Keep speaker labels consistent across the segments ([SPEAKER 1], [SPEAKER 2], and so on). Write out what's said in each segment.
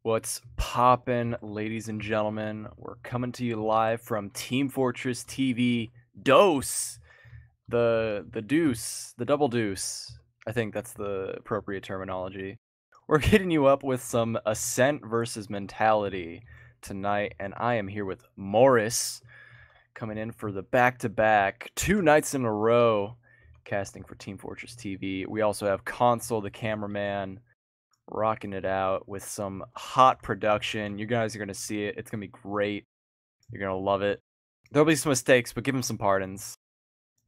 [SPEAKER 1] What's poppin', ladies and gentlemen? We're coming to you live from Team Fortress TV. Dose, the deuce, the double deuce. I think that's the appropriate terminology. We're hitting you up with some Ascent versus Mentality tonight, and I am here with Morris, coming in for the back-to-back 2 nights in a row, casting for Team Fortress TV. We also have Console, the cameraman, rocking it out with some hot production. You guys are going to see it. It's going to be great. You're going to love it. There'll be some mistakes, but give him some pardons.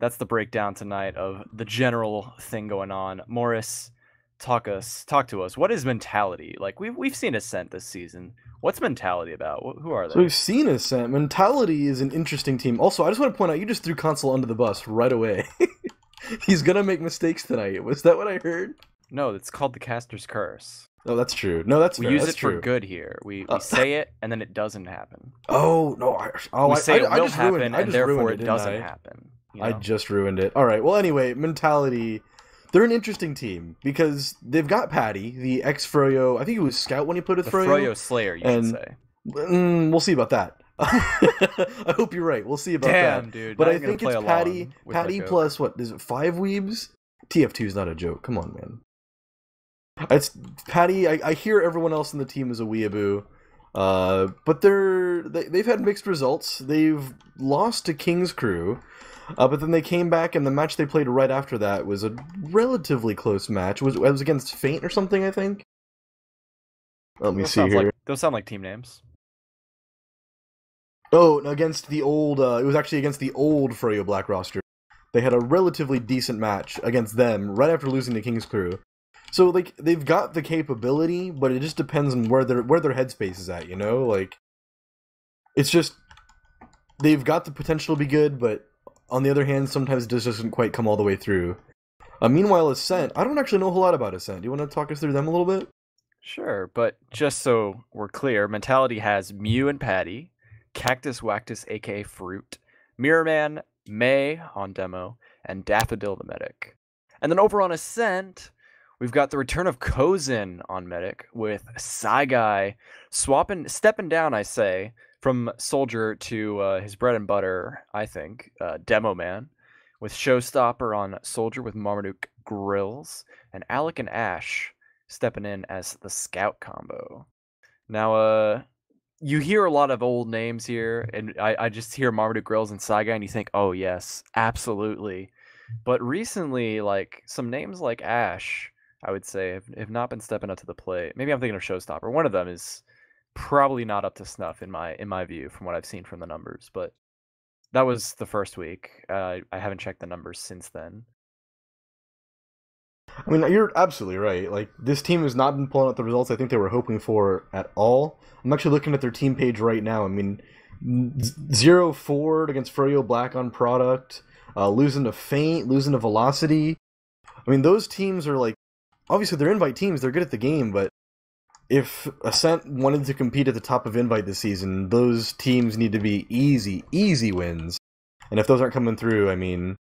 [SPEAKER 1] That's the breakdown tonight of the general thing going on. Morris, talk to us. What is Mentality? Like, we've seen Ascent this season. What's Mentality about? Who are they?
[SPEAKER 2] So we've seen Ascent. Mentality is an interesting team. Also, I just want to point out, you just threw Console under the bus right away. He's going to make mistakes tonight. Was that what I heard?
[SPEAKER 1] No, it's called the Caster's Curse.
[SPEAKER 2] Oh, that's true. No, that's
[SPEAKER 1] we
[SPEAKER 2] fair.
[SPEAKER 1] use
[SPEAKER 2] That's
[SPEAKER 1] it
[SPEAKER 2] true.
[SPEAKER 1] for good here. We say it, and then it doesn't happen.
[SPEAKER 2] Oh, no.
[SPEAKER 1] We say it will
[SPEAKER 2] just
[SPEAKER 1] happen,
[SPEAKER 2] ruined, I
[SPEAKER 1] and
[SPEAKER 2] just
[SPEAKER 1] therefore
[SPEAKER 2] ruined
[SPEAKER 1] it
[SPEAKER 2] didn't
[SPEAKER 1] doesn't
[SPEAKER 2] I?
[SPEAKER 1] happen. You know?
[SPEAKER 2] I just ruined it. All right. Well, anyway, Mentality. They're an interesting team because they've got Patty, the ex-Froyo. I think he was Scout when he played with
[SPEAKER 1] the
[SPEAKER 2] Froyo.
[SPEAKER 1] Froyo Slayer, you should say.
[SPEAKER 2] We'll see about that. I hope you're right. We'll see about that.
[SPEAKER 1] Damn, dude.
[SPEAKER 2] But
[SPEAKER 1] Now
[SPEAKER 2] I
[SPEAKER 1] you're gonna
[SPEAKER 2] think
[SPEAKER 1] play
[SPEAKER 2] it's
[SPEAKER 1] along with
[SPEAKER 2] Patty
[SPEAKER 1] my joke.
[SPEAKER 2] plus, what, is it 5 weebs? TF2 is not a joke. Come on, man. It's Patty. I hear everyone else in the team is a weeaboo. But they've had mixed results. They've lost to King's Crew, but then they came back, and the match they played right after that was a relatively close match. It was against Feint or something, I think. Let me see here.
[SPEAKER 1] Those sound like team names.
[SPEAKER 2] Oh, against the old. It was actually against the old Froyo Black roster. They had a relatively decent match against them right after losing to King's Crew. So like they've got the capability, but it just depends on where their headspace is at, you know? Like it's just they've got the potential to be good, but on the other hand, sometimes it just doesn't quite come all the way through. Meanwhile, Ascent, I don't actually know a whole lot about Ascent. Do you want to talk us through them a little bit?
[SPEAKER 1] Sure, but just so we're clear, Mentality has Mew and Patty, Cactus Wactus aka Fruit, Mirrorman, May on demo, and Daffodil the Medic. And then over on Ascent, we've got the return of Kozin on Medic with Saigai stepping down, I say, from Soldier to his bread and butter, I think, Demo Man, with Showstopper on Soldier with Marmaduke Grills, and Alec and Ash stepping in as the Scout combo. Now, you hear a lot of old names here, and I just hear Marmaduke Grills and Saigai, and you think, oh yes, absolutely. But recently, like, some names like Ash, I would say, have not been stepping up to the plate. Maybe I'm thinking of Showstopper. One of them is probably not up to snuff in my view from what I've seen from the numbers, but that was the first week. I haven't checked the numbers since then.
[SPEAKER 2] I mean, you're absolutely right. Like, this team has not been pulling out the results I think they were hoping for at all. I'm actually looking at their team page right now. I mean, 0-4 against Froyo Black on product, losing to Feint, losing to Velocity. I mean, those teams are like, obviously they're invite teams, they're good at the game, but if Ascent wanted to compete at the top of invite this season, those teams need to be easy wins. And if those aren't coming through, I mean,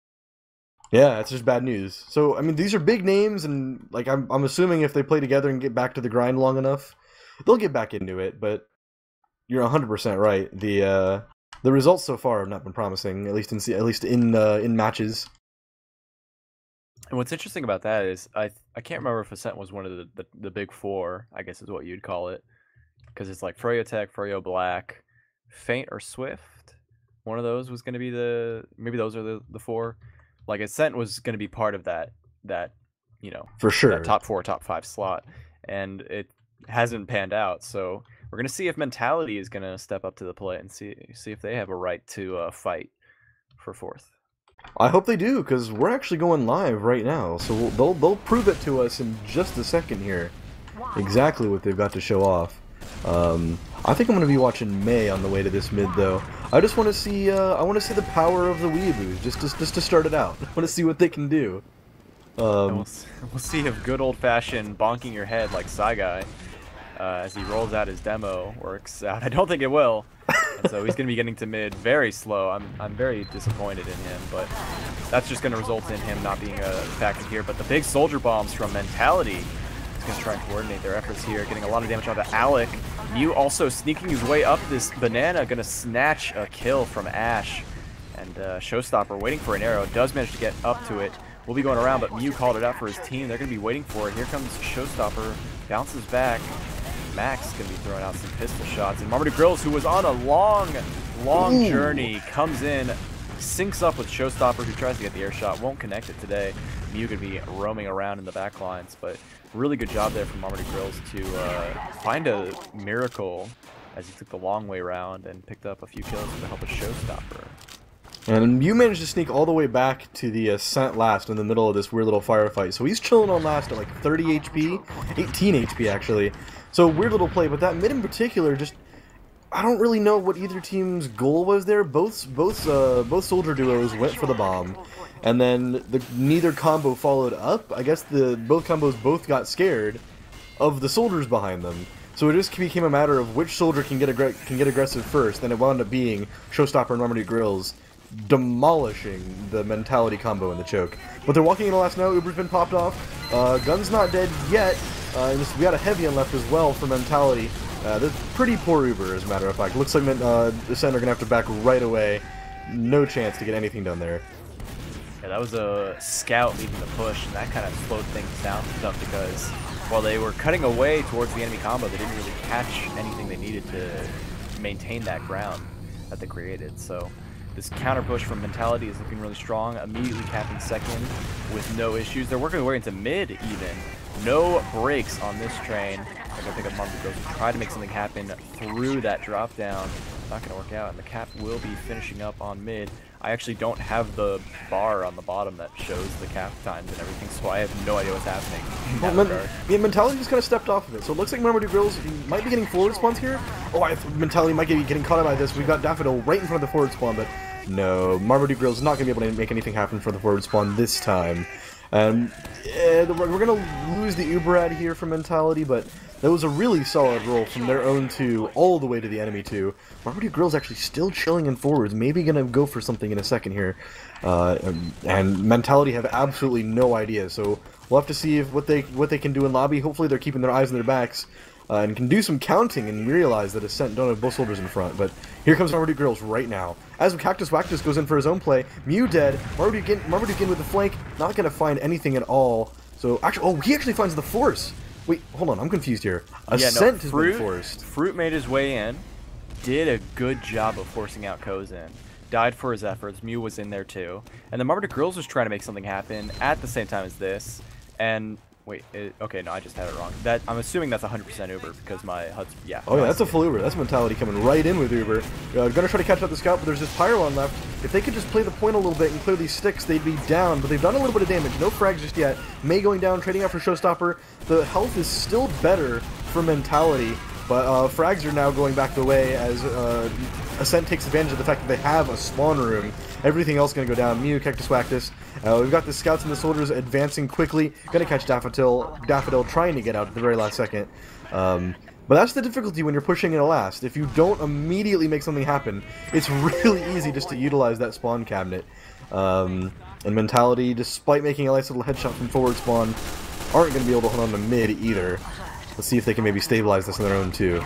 [SPEAKER 2] yeah, it's just bad news. So, I mean, these are big names, and like I'm assuming if they play together and get back to the grind long enough, they'll get back into it. But you're 100% right. The results so far have not been promising, at least in matches.
[SPEAKER 1] And what's interesting about that is I can't remember if Ascent was one of the big four, I guess is what you'd call it, because it's like Froyo Tech, Froyo Black, Feint or Swift. One of those was going to be maybe those are the four. Like Ascent was going to be part of that you know,
[SPEAKER 2] for sure,
[SPEAKER 1] that top 4, top 5 slot, and it hasn't panned out. So we're going to see if Mentality is going to step up to the plate and see if they have a right to fight for 4th.
[SPEAKER 2] I hope they do, because we're actually going live right now, so they'll prove it to us in just a second here. Exactly what they've got to show off. I think I'm going to be watching May on the way to this mid, though. I just want to see the power of the weeaboos, just to start it out. I want to see what they can do.
[SPEAKER 1] We'll see if good old-fashioned bonking your head like Saigai, as he rolls out his demo, works out. I don't think it will. And so he's going to be getting to mid very slow. I'm very disappointed in him, but that's just going to result in him not being a factor here. But the big soldier bombs from Mentality is going to try and coordinate their efforts here, getting a lot of damage onto Alec. Mew also sneaking his way up this banana, going to snatch a kill from Ash. And Showstopper waiting for an arrow, does manage to get up to it. Will be going around, but Mew called it out for his team. They're going to be waiting for it. Here comes Showstopper, bounces back. Max going to be throwing out some pistol shots. And Marmaduke Grills, who was on a long journey, comes in, syncs up with Showstopper, who tries to get the air shot, won't connect it today. Mew going to be roaming around in the back lines, but really good job there from Marmaduke Grills to find a miracle as he took the long way around and picked up a few kills with the help of Showstopper.
[SPEAKER 2] And Mew managed to sneak all the way back to the Ascent last in the middle of this weird little firefight. So he's chilling on last at like 30 HP, 18 HP actually. So weird little play, but that mid in particular, just I don't really know what either team's goal was there. Both soldier duos went for the bomb, and then neither combo followed up. I guess both combos both got scared of the soldiers behind them. So it just became a matter of which soldier can get aggressive first, and it wound up being Showstopper and Marmaduke Grills demolishing the mentality combo in the choke. But they're walking in the last now. Uber's been popped off. Gun's not dead yet. We got a heavy on left as well for mentality. They're pretty poor Uber, as a matter of fact. Looks like Ascent are going to have to back right away. No chance to get anything done there.
[SPEAKER 1] Yeah, that was a scout leading the push, and that kind of slowed things down some because while they were cutting away towards the enemy combo, they didn't really catch anything they needed to maintain that ground that they created. So this counter push from mentality is looking really strong, immediately capping second with no issues. They're working their way into mid even. No breaks on this train. They're going to pick up Marmaduke Grills and try to make something happen through that drop down. Not going to work out, and the cap will be finishing up on mid. I actually don't have the bar on the bottom that shows the cap times and everything, so I have no idea what's happening in that regard.
[SPEAKER 2] Yeah, mentality just kind of stepped off of it, so it looks like Marmaduke Grills might be getting forward spawns here. Oh, mentality might be getting caught out by this. We've got Daffodil right in front of the forward spawn, but no, Marmaduke Grills is not going to be able to make anything happen for the forward spawn this time. We're going to lose the Uber ad here for mentality, but that was a really solid roll from their own 2 all the way to the enemy 2. Marmaduke Grills actually still chilling in forwards, maybe going to go for something in a second here. And mentality have absolutely no idea, so we'll have to see what they can do in lobby. Hopefully they're keeping their eyes on their backs and can do some counting and realize that Ascent don't have both soldiers in front. But here comes Marmaduke Grills right now. As Cactus Wactus goes in for his own play, Mew dead, Marmaduke in with the flank, not going to find anything at all. So, actually, he actually finds the force. Wait, hold on, I'm confused here. Ascent has been forced.
[SPEAKER 1] Fruit made his way in, did a good job of forcing out Kozin. Died for his efforts, Mew was in there too. And then Marmaduke Grills was trying to make something happen at the same time as this. And wait, okay, no, I just had it wrong. I'm assuming that's 100% Uber because my HUD's, yeah.
[SPEAKER 2] Oh yeah, that's a full Uber. That's mentality coming right in with Uber. Gonna try to catch up the scout, but there's this Pyrelon left. If they could just play the point a little bit and clear these sticks, they'd be down, but they've done a little bit of damage. No frags just yet. May going down, trading out for Showstopper. The health is still better for mentality, but frags are now going back the way as Ascent takes advantage of the fact that they have a spawn room. Everything else is going to go down. Mew, Cactus Wactus. We've got the scouts and the soldiers advancing quickly. Going to catch Daffodil trying to get out at the very last second. But that's the difficulty when you're pushing in a last. If you don't immediately make something happen, it's really easy just to utilize that spawn cabinet. And mentality, despite making a nice little headshot from forward spawn, aren't going to be able to hold on to mid either. Let's see if they can maybe stabilize this on their own too.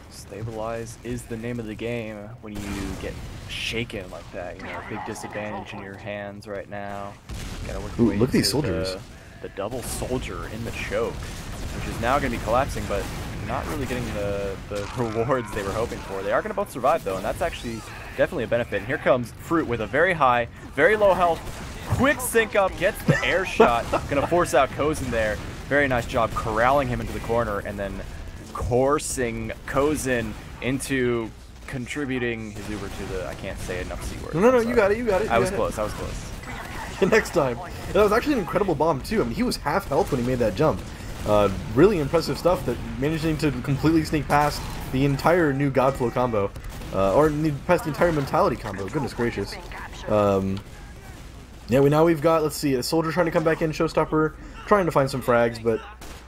[SPEAKER 1] Stabilize is the name of the game when you get shaken like that. You know, big disadvantage in your hands right now. Gotta work your way
[SPEAKER 2] look at these soldiers.
[SPEAKER 1] The double soldier in the choke, which is now going to be collapsing, but not really getting the rewards they were hoping for. They are going to both survive though, and that's actually definitely a benefit. And here comes Fruit with a very high, very low health, quick sync up, gets the air shot, going to force out Kozin there. Very nice job corralling him into the corner and then coursing Kozin into contributing his Uber to the, I can't say enough C words.
[SPEAKER 2] No, you got it.
[SPEAKER 1] I was close.
[SPEAKER 2] Next time. That was actually an incredible bomb too. I mean, he was half health when he made that jump. Really impressive stuff, that managing to completely sneak past the entire new Godflow combo. Or past the entire mentality combo. Goodness gracious. Yeah, we've got, let's see, a soldier trying to come back in, Showstopper trying to find some frags, but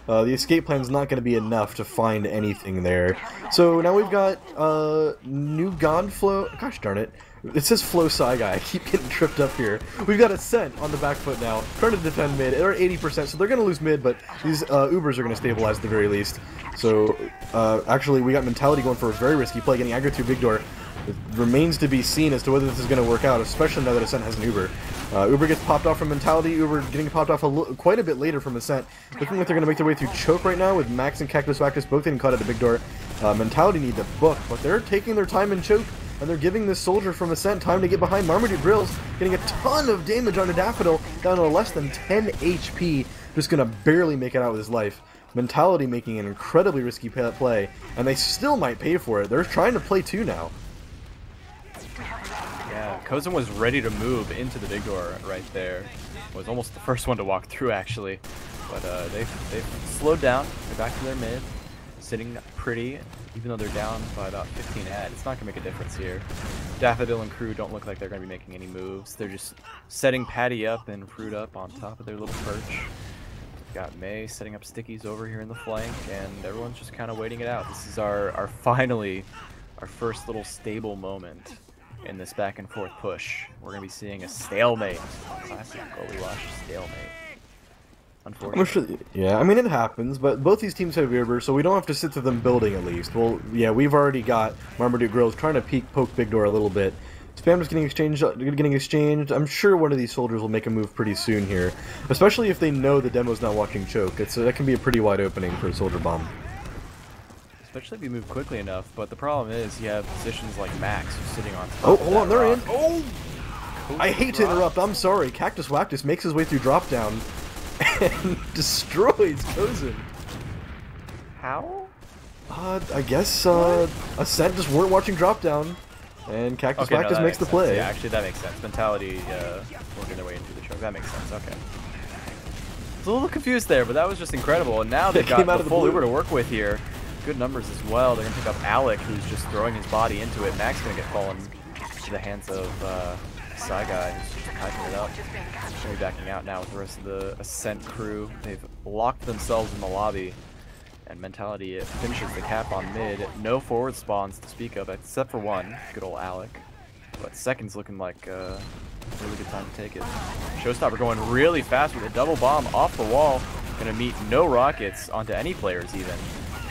[SPEAKER 2] the escape plan's not going to be enough to find anything there. So now we've got new Godflow, gosh darn it, It says Flow Psy Guy. I keep getting tripped up here. We've got Ascent on the back foot now, trying to defend mid. They're 80%, so they're going to lose mid, but these Ubers are going to stabilize at the very least. So, actually, we got Mentality going for a very risky play, getting aggro through Big Door. It remains to be seen as to whether this is going to work out, especially now that Ascent has an Uber. Uber gets popped off from Mentality, Uber getting popped off quite a bit later from Ascent. Looking like they're going to make their way through Choke right now, with Max and Cactus Wactus both getting caught at the Big Door. Mentality need to book, but they're taking their time in Choke, and they're giving this soldier from Ascent time to get behind. Marmaduke Grills getting a ton of damage onto Daffodil, down to less than 10 HP, just going to barely make it out with his life. Mentality making an incredibly risky play, and they still might pay for it. They're trying to play 2 now.
[SPEAKER 1] Yeah, Kozin was ready to move into the big door right there. Was almost the first one to walk through, actually. But they've slowed down. They're back to their mid, sitting pretty, even though they're down by about 15 ad. It's not going to make a difference here. Daffodil and crew don't look like they're going to be making any moves. They're just setting Patty up and Fruit up on top of their little perch. We've got May setting up stickies over here in the flank, and everyone's just kind of waiting it out. This is our first little stable moment in this back and forth push. We're going to be seeing a stalemate. Classic goalie wash stalemate. Unfortunately.
[SPEAKER 2] Yeah, I mean, it happens, but both these teams have Uber, so we don't have to sit through them building at least. Well, yeah, we've already got Marmaduke Grills trying to poke Big Door a little bit. Spam is getting exchanged. I'm sure one of these soldiers will make a move pretty soon here, especially if they know the demo's not watching Choke. That can be a pretty wide opening for a soldier bomb.
[SPEAKER 1] Especially if you move quickly enough, but the problem is you have positions like Max who's sitting on top.
[SPEAKER 2] Oh, hold on, they're
[SPEAKER 1] rock.
[SPEAKER 2] in. Oh! I hate to interrupt, I'm sorry. Cactus Wactus makes his way through drop down and destroys Kozin.
[SPEAKER 1] How?
[SPEAKER 2] I guess Ascent just weren't watching drop down, and Cactus Wactus makes the play.
[SPEAKER 1] Yeah, actually that makes sense. Mentality working their way into the choke. That makes sense. Okay. I was a little confused there, but that was just incredible. And now they've got the full Uber to work with here. Good numbers as well. They're going to pick up Alec, who's just throwing his body into it. Max going to get fallen to the hands of Psy Guy, who's just hiking it up. Going to be backing out now with the rest of the Ascent crew. They've locked themselves in the lobby, and Mentality finishes the cap on mid. No forward spawns to speak of, except for one, good old Alec. But second's looking like a really good time to take it. Showstopper going really fast with a double bomb off the wall. Going to meet no rockets onto any players even,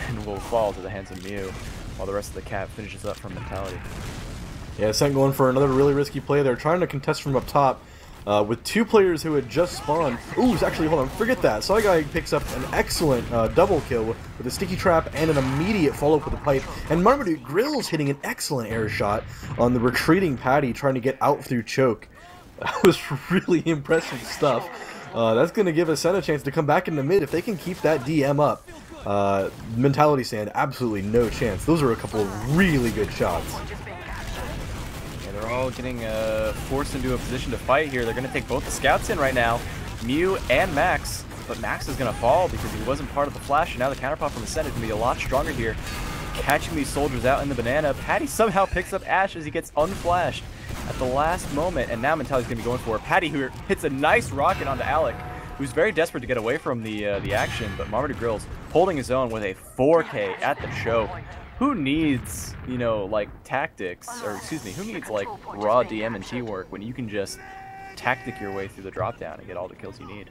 [SPEAKER 1] and will fall to the hands of Mew, while the rest of the cap finishes up from Mentality.
[SPEAKER 2] Yeah, Ascent going for another really risky play. They're trying to contest from up top with 2 players who had just spawned. Ooh, actually, hold on, forget that. Psy Guy picks up an excellent double kill with a sticky trap and an immediate follow-up with a pipe. And Marmaduke Grills hitting an excellent air shot on the retreating Patty, trying to get out through Choke. That was really impressive stuff. That's going to give Ascent a chance to come back in the mid if they can keep that DM up. Mentality stand, absolutely no chance. Those are a couple of really good shots.
[SPEAKER 1] Yeah, they're all getting forced into a position to fight here. They're going to take both the scouts in right now, Mew and Max, but Max is going to fall because he wasn't part of the flash, and now the counterpop from Ascent is going to be a lot stronger here, catching these soldiers out in the banana. Patty somehow picks up Ash as he gets unflashed at the last moment, and now Mentality's going to be going for it. Patty, who hits a nice rocket onto Alec, who's very desperate to get away from the action, but Marmaduke Grills holding his own with a 4K at the choke. Who needs, you know, like tactics, or excuse me, who needs like raw DM and T work when you can just tactic your way through the drop down and get all the kills you need?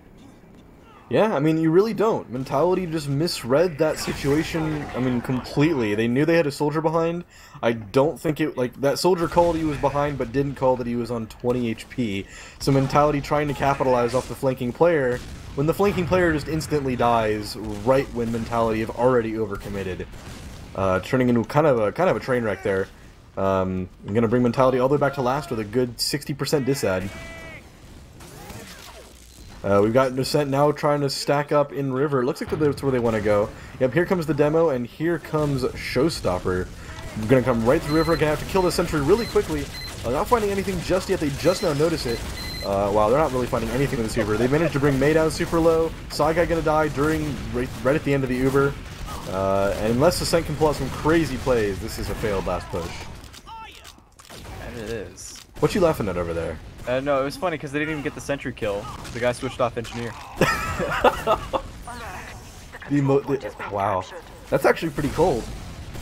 [SPEAKER 2] Yeah, I mean, you really don't. Mentality just misread that situation, I mean, completely. They knew they had a soldier behind. I don't think it, like, that soldier called he was behind, but didn't call that he was on 20 HP. So Mentality trying to capitalize off the flanking player, when the flanking player just instantly dies right when Mentality have already overcommitted. Turning into kind of a train wreck there. I'm going to bring Mentality all the way back to last with a good 60% disad. We've got Ascent now trying to stack up in River. It looks like that's where they want to go. Yep, here comes the demo, and here comes Showstopper. I'm going to come right through River. Going to have to kill the sentry really quickly. Not finding anything just yet. They just now notice it. Wow, they're not really finding anything with this Uber. They managed to bring May down super low. Psy Guy going to die right at the end of the Uber. And unless Ascent can pull out some crazy plays, this is a failed last push.
[SPEAKER 1] And it is.
[SPEAKER 2] What you laughing at over there?
[SPEAKER 1] No, it was funny because they didn't even get the sentry kill. The guy switched off engineer.
[SPEAKER 2] Wow, that's actually pretty cold.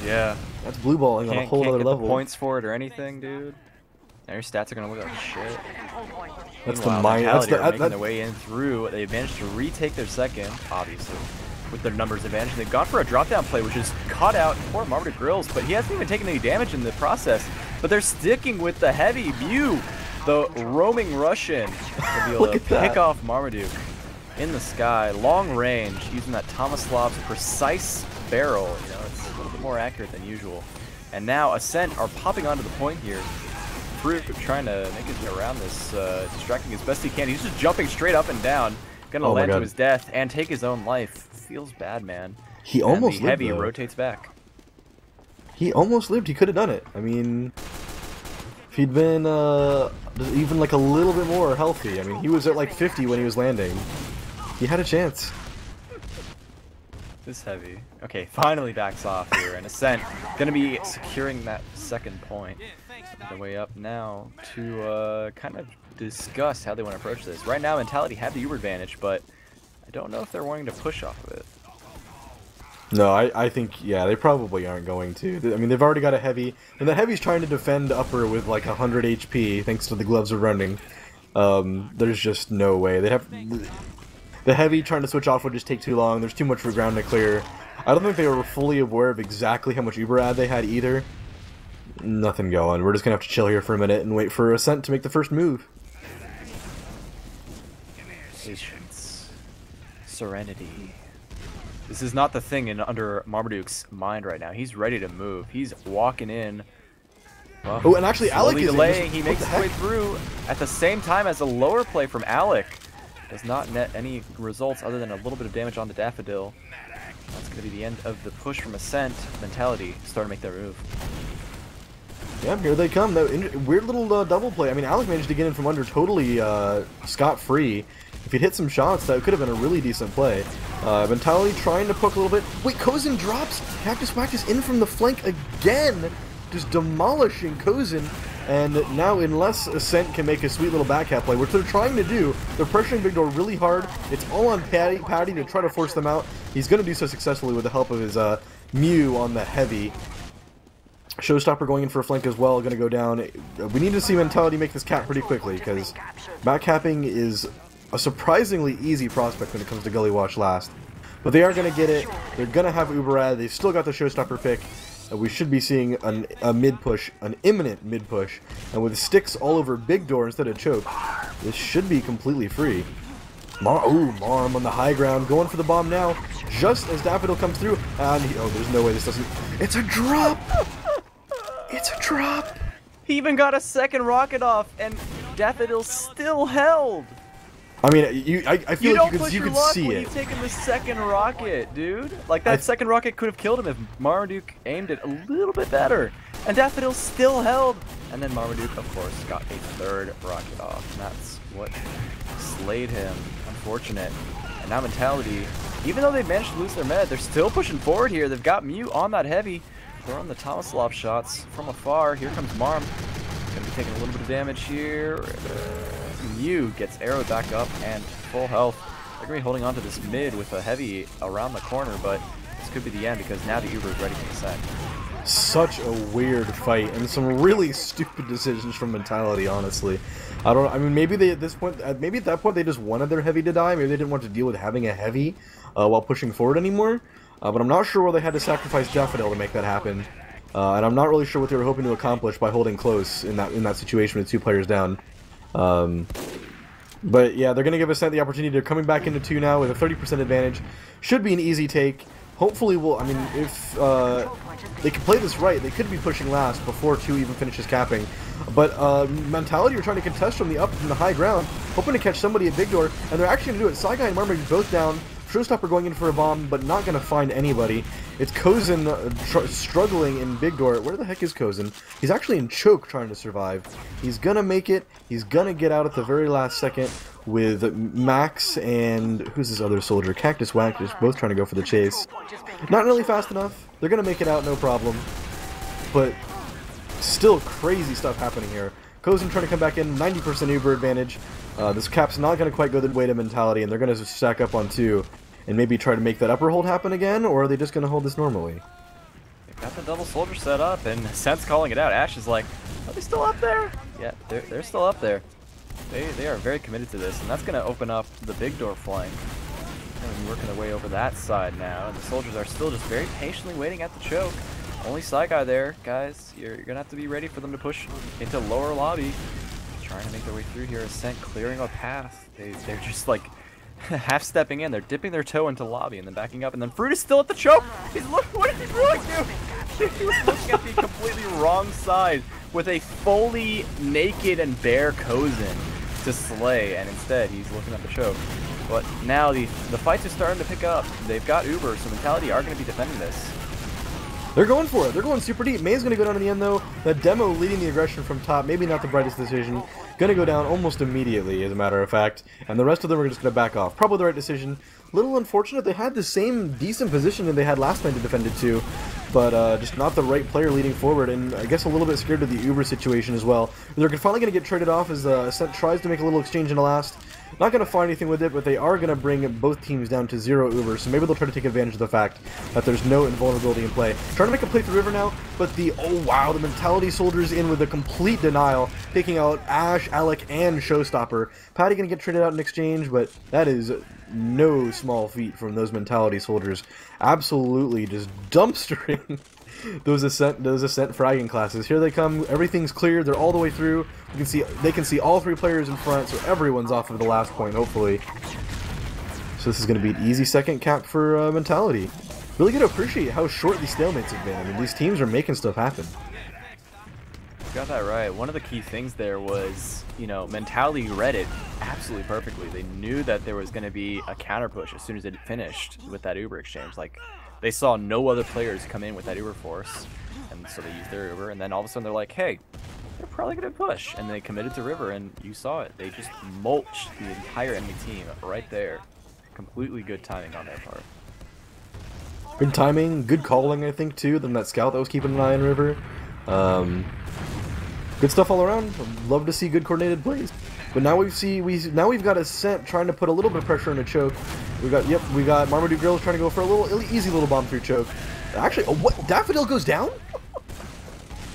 [SPEAKER 1] Yeah.
[SPEAKER 2] That's blue balling on a whole other level.
[SPEAKER 1] Can't get the points for it or anything, dude. Now your stats are gonna look like shit.
[SPEAKER 2] That's the
[SPEAKER 1] Meanwhile,
[SPEAKER 2] mind.
[SPEAKER 1] Mentality are making their way in through. They managed to retake their second, obviously, with their numbers advantage. They've gone for a drop-down play, which is caught out poor Marmaduke Grills, but he hasn't even taken any damage in the process. But they're sticking with the heavy Mew, the roaming Russian, to be able to pick off Marmaduke in the sky, long range, using that Tomislav's precise barrel. You know, it's a little bit more accurate than usual. And now Ascent are popping onto the point here. Fruit trying to make his way around this, distracting as best he can. He's just jumping straight up and down, gonna land to his death and take his own life. Feels bad, man.
[SPEAKER 2] He almost lived,
[SPEAKER 1] heavy
[SPEAKER 2] though.
[SPEAKER 1] rotates back.
[SPEAKER 2] He almost lived. He could have done it. I mean, if he'd been even like a little bit more healthy. I mean, he was at like 50 when he was landing. He had a chance.
[SPEAKER 1] This heavy. Okay, finally backs off here, and Ascent gonna be securing that second point. The way up now to kind of discuss how they want to approach this. Right now, Mentality have the Uber advantage, but I don't know if they're wanting to push off of it.
[SPEAKER 2] No, I think, yeah, they probably aren't going to. I mean, they've already got a heavy, and the heavy's trying to defend upper with like 100 HP thanks to the gloves of running. There's just no way. They have the heavy trying to switch off would just take too long. There's too much for ground to clear. I don't think they were fully aware of exactly how much Uber ad they had either. Nothing going. We're just gonna have to chill here for a minute and wait for Ascent to make the first move.
[SPEAKER 1] Patience. Serenity. This is not the thing under Marmaduke's mind right now. He's ready to move. He's walking in. Well,
[SPEAKER 2] oh, and actually Alec is
[SPEAKER 1] delaying. He makes his way through at the same time as a lower play from Alec. Does not net any results other than a little bit of damage on the Daffodil. That's going to be the end of the push from Ascent. Mentality starting to make their move.
[SPEAKER 2] Yeah, here they come. That weird little double play. I mean, Alec managed to get in from under totally scot-free. If he'd hit some shots, that could have been a really decent play. Mentality trying to poke a little bit. Wait, Kozin drops Cactus Wactus in from the flank again, just demolishing Kozin. And now, unless Ascent can make a sweet little backhat play, which they're trying to do, they're pressuring Big Door really hard. It's all on Patty to try to force them out. He's going to do so successfully with the help of his Mew on the heavy. Showstopper going in for a flank as well, going to go down. We need to see Mentality make this cap pretty quickly, because backcapping is a surprisingly easy prospect when it comes to Gully Watch last. But they are going to get it. They're going to have Uberad. They've still got the Showstopper pick. We should be seeing a mid-push, an imminent mid-push. And with sticks all over Big Door instead of Choke, this should be completely free. Marm on the high ground, going for the bomb now. Just as Daffodil comes through, and oh, there's no way this doesn't... It's a drop! It's a drop!
[SPEAKER 1] He even got a second rocket off, and Daffodil still held!
[SPEAKER 2] I mean, I feel like you could see it.
[SPEAKER 1] You've taken the second rocket, dude. Like, that second rocket could have killed him if Marmaduke aimed it a little bit better. And Daffodil still held. And then Marmaduke, of course, got a third rocket off. And that's what slayed him. Unfortunate. And now Mentality, even though they've managed to lose their med, they're still pushing forward here. They've got Mew on that heavy. Throwing the Tomislav shots from afar. Here comes Marm. Gonna be taking a little bit of damage here. Mew gets arrowed back up and full health. They're going to be holding on to this mid with a heavy around the corner, but this could be the end because now the Uber is ready for the set.
[SPEAKER 2] Such a weird fight and some really stupid decisions from Mentality, honestly. I mean, maybe they at this point, maybe at that point they just wanted their heavy to die. Maybe they didn't want to deal with having a heavy while pushing forward anymore. But I'm not sure why they had to sacrifice Daffodil to make that happen. And I'm not really sure what they were hoping to accomplish by holding close in that situation with 2 players down. But yeah, they're going to give Ascent the opportunity. They're coming back into 2 now with a 30% advantage. Should be an easy take. Hopefully I mean, if they can play this right, they could be pushing last before 2 even finishes capping. But Mentality are trying to contest from the high ground, hoping to catch somebody at Big Door, and they're actually going to do it. Saigai and Marmaduke both down. Showstopper going in for a bomb, but not going to find anybody. It's Kozin struggling in Big Door. Where the heck is Kozin? He's actually in Choke trying to survive. He's going to make it. He's going to get out at the very last second with Max and... who's this other soldier? Cactus Wactus, both trying to go for the chase. Not really fast enough. They're going to make it out, no problem. But still crazy stuff happening here. Kozin trying to come back in, 90% Uber advantage. This cap's not going to quite go the way to Mentality, and they're going to stack up on 2 and maybe try to make that upper hold happen again, or are they just going to hold this normally?
[SPEAKER 1] They've got the double soldier set up, and Ascent's calling it out. Ash is like, are they still up there? Yeah, they're still up there. They are very committed to this, and that's going to open up the big door flank. And working their way over that side now, and the soldiers are still just very patiently waiting at the choke. Only side guy there, guys. You're going to have to be ready for them to push into lower lobby. Trying to make their way through here. Ascent clearing a path. They're just like half stepping in. They're dipping their toe into lobby and then backing up. And then Fruit is still at the choke. He's looking. What did he really do? He was looking at the completely wrong side with a fully naked and bare Kozin to slay. And instead, he's looking at the choke. But now the fights are starting to pick up. They've got Uber, so Mentality are going to be defending this.
[SPEAKER 2] They're going for it. They're going super deep. May's going to go down in the end, though. The Demo leading the aggression from top. Maybe not the brightest decision. Going to go down almost immediately, as a matter of fact. And the rest of them are just going to back off. Probably the right decision. Little unfortunate. They had the same decent position that they had last time to defend it to. But just not the right player leading forward. And I guess a little bit scared of the Uber situation as well. They're finally going to get traded off as Ascent tries to make a little exchange in the last. Not going to find anything with it, but they are going to bring both teams down to 0 Uber, so maybe they'll try to take advantage of the fact that there's no invulnerability in play. Trying to make a play through River now, but oh wow, the Mentality Soldiers in with a complete denial, taking out Ash, Alec, and Showstopper. Patty going to get traded out in exchange, but that is no small feat from those Mentality Soldiers. Absolutely just dumpstering those Ascent fragging classes. Here they come. Everything's cleared. They're all the way through. You can see they can see all 3 players in front, so everyone's off of the last point, hopefully. So this is going to be an easy second cap for Mentality. Really going to appreciate how short these stalemates have been. I mean, these teams are making stuff happen.
[SPEAKER 1] You got that right. One of the key things there was, you know, Mentality read it absolutely perfectly. They knew that there was going to be a counter push as soon as it finished with that Uber exchange. Like, they saw no other players come in with that Uber force, and so they used their Uber, and then all of a sudden they're like, hey, they're probably going to push, and they committed to River, and you saw it. They just mulched the entire enemy team right there. Completely good timing on their part.
[SPEAKER 2] Good timing, good calling, I think, too, than that scout that was keeping an eye on River. Good stuff all around. Love to see good coordinated plays. But now we've got Ascent trying to put a little bit of pressure on a choke. We got Marmaduke Grills trying to go for a little easy little bomb through choke. Actually, what? Daffodil goes down?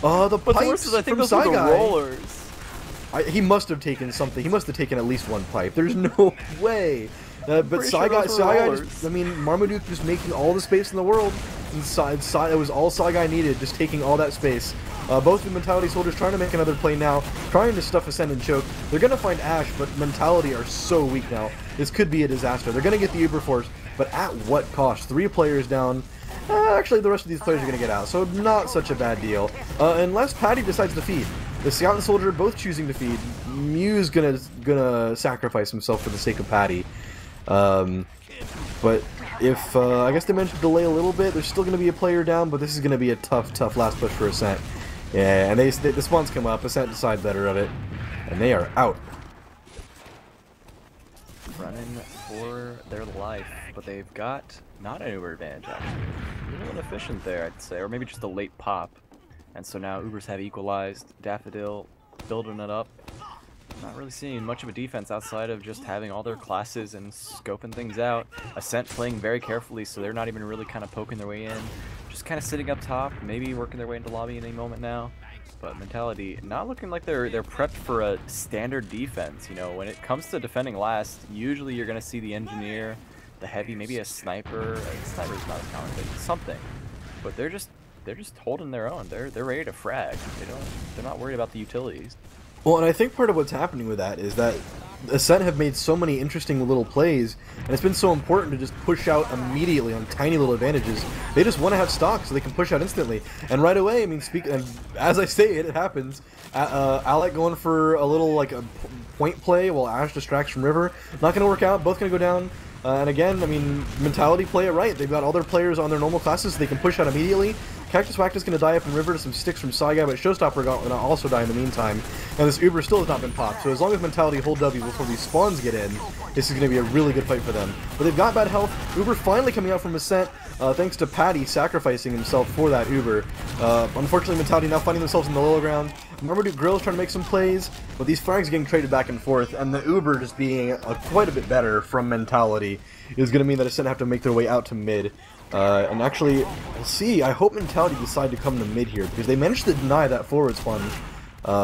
[SPEAKER 2] The pipes from Side Guy.
[SPEAKER 1] Rollers.
[SPEAKER 2] He must have taken something. He must have taken at least one pipe. There's no way. But Side Guy just, I mean, Marmaduke just making all the space in the world. And it was all Side Guy needed, just taking all that space. Both the Mentality Soldiers trying to make another play now, trying to stuff Ascent and choke. They're going to find Ash, but Mentality are so weak now. This could be a disaster. They're going to get the Uber Force, but at what cost? 3 players down. Actually, the rest of these players are going to get out, so not such a bad deal. Unless Patty decides to feed. The Scout and Soldier both choosing to feed. Mew's gonna sacrifice himself for the sake of Patty. But if I guess they mentioned delay a little bit, there's still going to be a player down, but this is going to be a tough last push for Ascent. Yeah, and the spawns come up. Ascent decide better of it, and they are out.
[SPEAKER 1] Running for their life, but they've got not an Uber advantage actually. A little inefficient there, I'd say, or maybe just a late pop. And so now Ubers have equalized. Daffodil building it up. Not really seeing much of a defense outside of just having all their classes and scoping things out. Ascent playing very carefully, so they're not even really kind of poking their way in. Just kind of sitting up top, maybe working their way into lobby in any moment now. But Mentality not looking like they're prepped for a standard defense. You know, when it comes to defending last, usually you're going to see the engineer, the heavy, maybe a sniper. Sniper's not as common, but something. But they're just holding their own. They're ready to frag. They're not worried about the utilities.
[SPEAKER 2] Well, and I think part of what's happening with that is that Ascent have made so many interesting little plays, and it's been so important to just push out immediately on tiny little advantages. They just want to have stock so they can push out instantly. And right away, I mean, as I say it happens. Alec going for a little, like, a point play while Ash distracts from River. Not going to work out. Both going to go down. And again, I mean, Mentality play it right. They've got all their players on their normal classes so they can push out immediately. Cactus Whack is going to die up in River to some sticks from Side Guy, but Showstopper going to also die in the meantime. And this Uber still has not been popped, so as long as Mentality hold W before these spawns get in, this is going to be a really good fight for them. But they've got bad health. Uber finally coming out from Ascent, thanks to Patty sacrificing himself for that Uber. Unfortunately, Mentality now finding themselves in the low ground. Marmaduke Grill's trying to make some plays, but these frags are getting traded back and forth, and the Uber just being quite a bit better from Mentality is going to mean that Ascent have to make their way out to mid. And actually, we'll see. I hope Mentality decide to come to mid here, because they managed to deny that forward spawn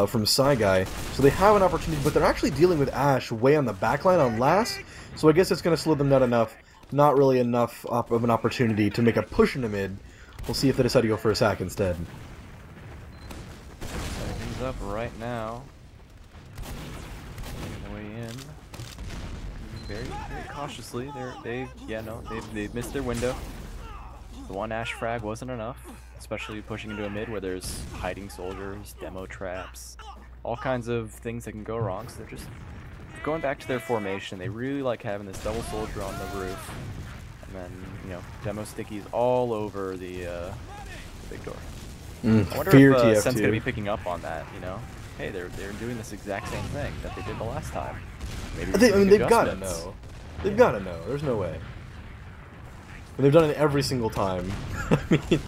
[SPEAKER 2] from Guy. So they have an opportunity, but they're actually dealing with Ash way on the backline on last. So I guess it's going to slow them down enough. Not really enough of an opportunity to make a push into mid. We'll see if they decide to go for a sack instead.
[SPEAKER 1] Setting things up right now. Making their way in. Very, very cautiously. They've missed their window. The one Ash frag wasn't enough, especially pushing into a mid where there's hiding soldiers, demo traps, all kinds of things that can go wrong. So they're just going back to their formation. They really like having this double soldier on the roof, and then demo stickies all over the big door. I wonder if Ascent's gonna be picking up on that. Hey, they're doing this exact same thing that they did the last time. Maybe
[SPEAKER 2] they've got to know. They've got to know. There's no way. And they've done it every single time. I mean,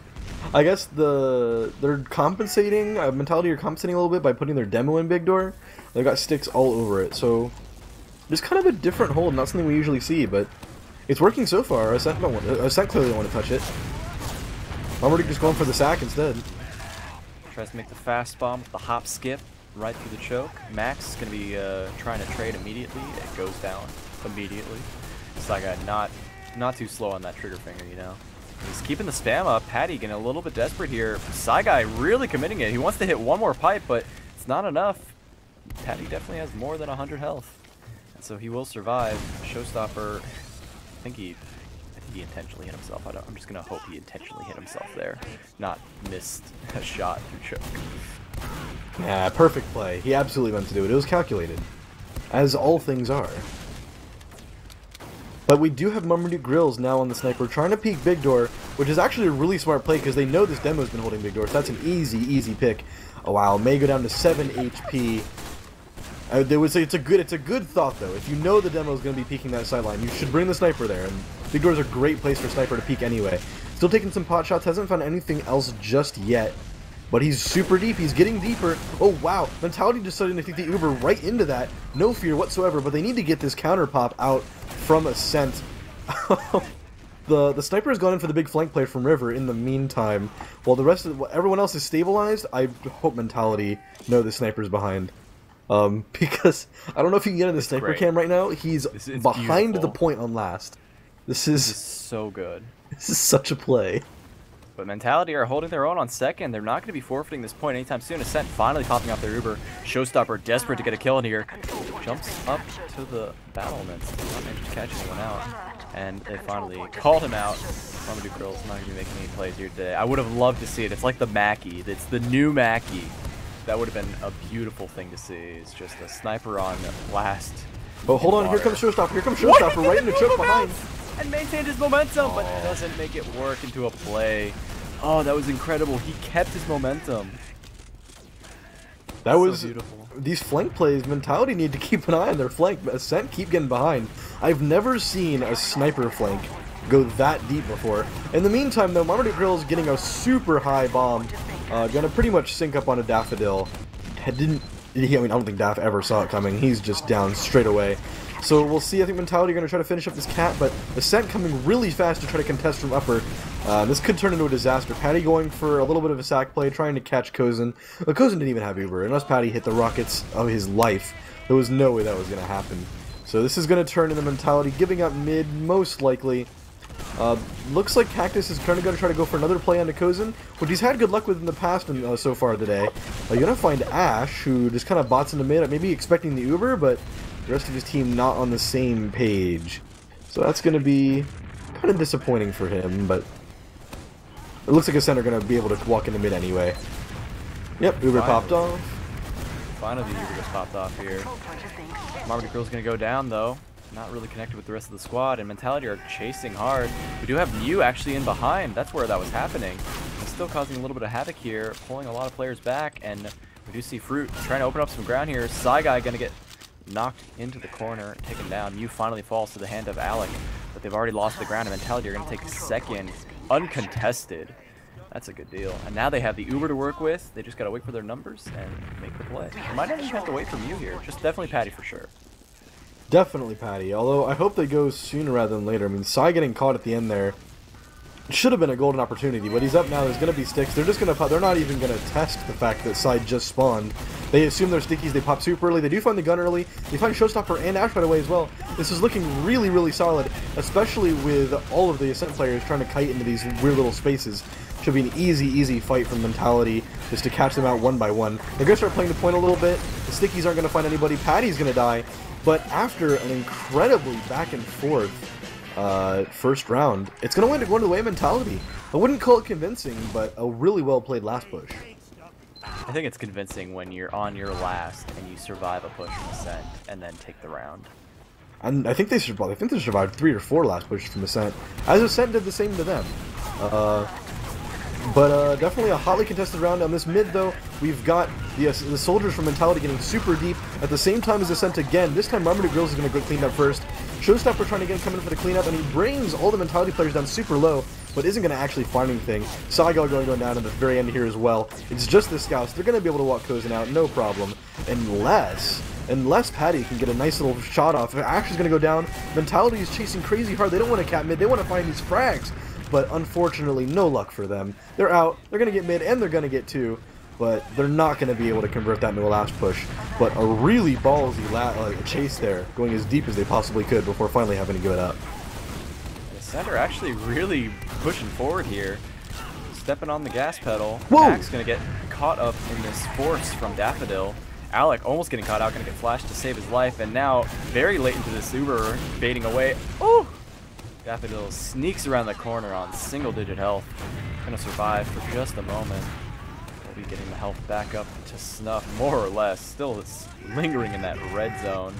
[SPEAKER 2] I guess they're compensating. Mentality are compensating a little bit by putting their demo in big door. They've got sticks all over it, so just kind of a different hold. Not something we usually see, but it's working so far. Ascent clearly don't want to touch it. Marmaduke just going for the sack instead.
[SPEAKER 1] Tries to make the fast bomb with the hop skip right through the choke. Max is going to be trying to trade immediately. It goes down immediately. Guy not too slow on that trigger finger, He's keeping the spam up. Patty getting a little bit desperate here. Guy really committing it. He wants to hit one more pipe, but it's not enough. Patty definitely has more than 100 health. And so he will survive. Showstopper, I think he intentionally hit himself. I'm just going to hope he intentionally hit himself there. Not missed a shot through choke.
[SPEAKER 2] Yeah, perfect play. He absolutely meant to do it. It was calculated. As all things are. But we do have Marmaduke Grills now on the sniper, trying to peek Big Door, which is actually a really smart play because they know this demo's been holding Big Door, so that's an easy pick. Oh wow, May go down to 7 HP. They would say it's a good thought though. If you know the demo is going to be peeking that sideline, you should bring the sniper there. And Big Door's a great place for sniper to peek anyway. Still taking some pot shots, hasn't found anything else just yet. But he's super deep, he's getting deeper. Oh wow, Mentality decided to take the Uber right into that. No fear whatsoever, but they need to get this counter pop out from Ascent. The sniper has gone in for the big flank play from River in the meantime. While the rest of everyone else is stabilized, I hope Mentality know the sniper's behind. Because I don't know if you can get in the sniper cam right now. He's behind the point on last. This is
[SPEAKER 1] so good.
[SPEAKER 2] This is such a play.
[SPEAKER 1] But Mentality are holding their own on second. They're not going to be forfeiting this point anytime soon. Ascent finally popping off their Uber. Showstopper desperate to get a kill in here. Jumps up to the battlements. Not managed to catch anyone out. And they finally called him out. Marmaduke Girl's not going to be making any plays here today. I would have loved to see it. It's like the Mackie. It's the new Mackie. That would have been a beautiful thing to see. It's just a sniper on last.
[SPEAKER 2] Oh, hold on. Here comes Showstopper. Here comes Showstopper right in the choke behind.
[SPEAKER 1] And maintained his momentum, but doesn't make it work into a play. Oh, that was incredible. He kept his momentum.
[SPEAKER 2] That was
[SPEAKER 1] so beautiful.
[SPEAKER 2] These flank plays, Mentality need to keep an eye on their flank. Ascent keep getting behind. I've never seen a sniper flank go that deep before. In the meantime, though, Marmaduke Grill is getting a super high bomb. Gonna pretty much sync up on a Daffodil. I don't think Daff ever saw it coming. He's just down straight away. So we'll see. I think Mentality are going to try to finish up this cat, but Ascent coming really fast to try to contest from upper. This could turn into a disaster. Patty going for a little bit of a sack play, trying to catch Kozen. But Kozen didn't even have Uber. Unless Patty hit the rockets of his life, there was no way that was going to happen. So this is going to turn into Mentality, giving up mid, most likely. Looks like Cactus is going to try to go for another play onto Kozen, which he's had good luck with in the past and so far today. You're going to find Ash, who just kind of bots into mid, maybe expecting the Uber, but the rest of his team not on the same page. So that's going to be kind of disappointing for him, but it looks like Ascent are going to be able to walk into mid anyway. Yep, Uber popped off.
[SPEAKER 1] Finally, the Uber just popped off here. Marmaduke Girl's going to go down, though. Not really connected with the rest of the squad, and Mentality are chasing hard. We do have Mew actually in behind. That's where that was happening. It's still causing a little bit of havoc here, pulling a lot of players back, and we do see Fruit trying to open up some ground here. Guy going to get knocked into the corner, taken down. Mew finally falls to the hand of Alec, but they've already lost the ground, and Mentality are going to take second, uncontested. That's a good deal. And now they have the Uber to work with. They just got to wait for their numbers and make the play. They might not even have to wait for Mew here. Just definitely Patty for sure.
[SPEAKER 2] Definitely Patty, although I hope they go sooner rather than later. I mean, Sai getting caught at the end there should have been a golden opportunity, but he's up now. There's going to be sticks. They're just going to they're not even going to test the fact that side just spawned. They assume they're stickies. They pop super early. They do find the gun early. They find Showstopper and Ash right away as well. This is looking really, really solid, especially with all of the Ascent players trying to kite into these weird little spaces. Should be an easy, easy fight from Mentality just to catch them out one by one. They're going to start playing the point a little bit. The stickies aren't going to find anybody. Patty's going to die, but after an incredibly back and forth first round, it's going to wind up going to the way of Mentality. I wouldn't call it convincing, but a really well played last push.
[SPEAKER 1] I think it's convincing when you're on your last and you survive a push from Ascent and then take the round.
[SPEAKER 2] And I think they survived. I think they survived 3 or 4 last pushes from Ascent, as Ascent did the same to them. But definitely a hotly contested round. On this mid, though, we've got the soldiers from Mentality getting super deep at the same time as Ascent again. This time, Marmaduke Grills is going to go clean up first. Showstopper trying to get come in for the cleanup, and he brings all the Mentality players down super low, but isn't going to actually find anything. Saigal going down at the very end here as well. It's just the scouts. They're going to be able to walk Kozen out, no problem. Unless Patty can get a nice little shot off. If Ash is going to go down, Mentality is chasing crazy hard. They don't want to cap mid. They want to find these frags. But unfortunately, no luck for them. They're out. They're going to get mid, and they're going to get 2. But they're not going to be able to convert that into a last push. But a really ballsy chase there, going as deep as they possibly could before finally having to give it up.
[SPEAKER 1] The center actually really pushing forward here. Stepping on the gas pedal.
[SPEAKER 2] Whoa!
[SPEAKER 1] Mac's going to get caught up in this force from Daffodil. Alec almost getting caught out, going to get flashed to save his life. And now, very late into this Uber, baiting away. Oh! Daffodil sneaks around the corner on single-digit health. Gonna survive for just a moment. We'll be getting the health back up to snuff, more or less. Still, it's lingering in that red zone.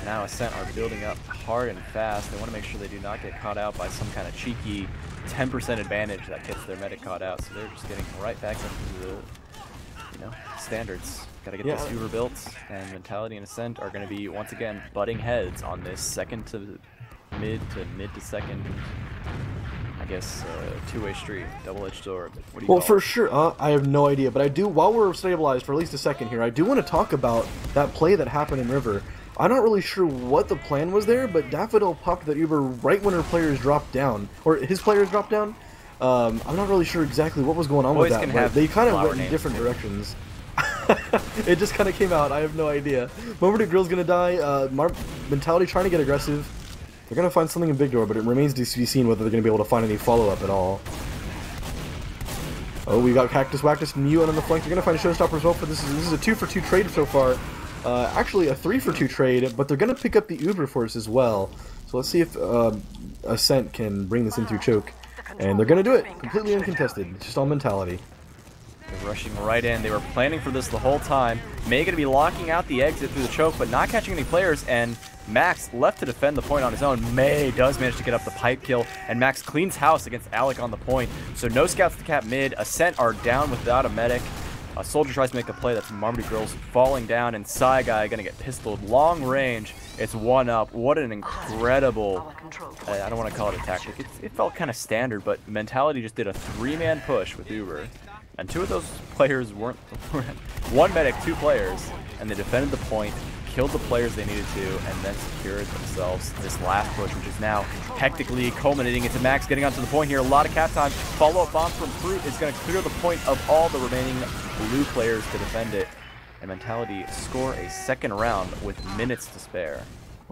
[SPEAKER 1] Now Ascent are building up hard and fast. They want to make sure they do not get caught out by some kind of cheeky 10% advantage that gets their medic caught out. So they're just getting right back into the, standards. Gotta get this Uber built, and Mentality and Ascent are going to be once again butting heads on this second to mid to second, I guess, two-way street, double-edged sword. What do you call
[SPEAKER 2] for
[SPEAKER 1] it?
[SPEAKER 2] sure, I have no idea, but I do, while we're stabilized for at least a second here, I do want to talk about that play that happened in River. I'm not really sure what the plan was there, but Daffodil popped that Uber right when her players dropped down, or his players dropped down. I'm not really sure exactly what was going on with that, but they kind of went in different directions. It just kind of came out, I have no idea. Marmaduke Grill's gonna die, Mentality trying to get aggressive. They're going to find something in Big Door, but it remains to be seen whether they're going to be able to find any follow-up at all. Oh, we got Cactus Wactus and Mew on the flank. They're going to find a Showstopper as well, but this is a 2-for-2 trade so far. Actually, a 3-for-2 trade, but they're going to pick up the Uber Force as well. So let's see if Ascent can bring this in through choke. And they're going to do it, completely uncontested. It's just all Mentality.
[SPEAKER 1] They're rushing right in. They were planning for this the whole time. May going to be locking out the exit through the choke, but not catching any players, and Max left to defend the point on his own. May does manage to get up the pipe kill, and Max cleans house against Alec on the point. So no scouts to cap mid. Ascent are down without a medic. A soldier tries to make a play. That's Marmaduke Girls falling down, and Psy Guy going to get pistoled. Long range. It's 1-up. What an incredible, I don't want to call it a tactic. It felt kind of standard, but Mentality just did a 3-man push with Uber. And 2 of those players weren't, 1 medic, 2 players, and they defended the point, killed the players they needed to, and then secured themselves this last push, which is now hectically culminating into Max getting onto the point here. A lot of cap time. Follow-up bomb from Fruit is going to clear the point of all the remaining blue players to defend it. And Mentality score a second round with minutes to spare.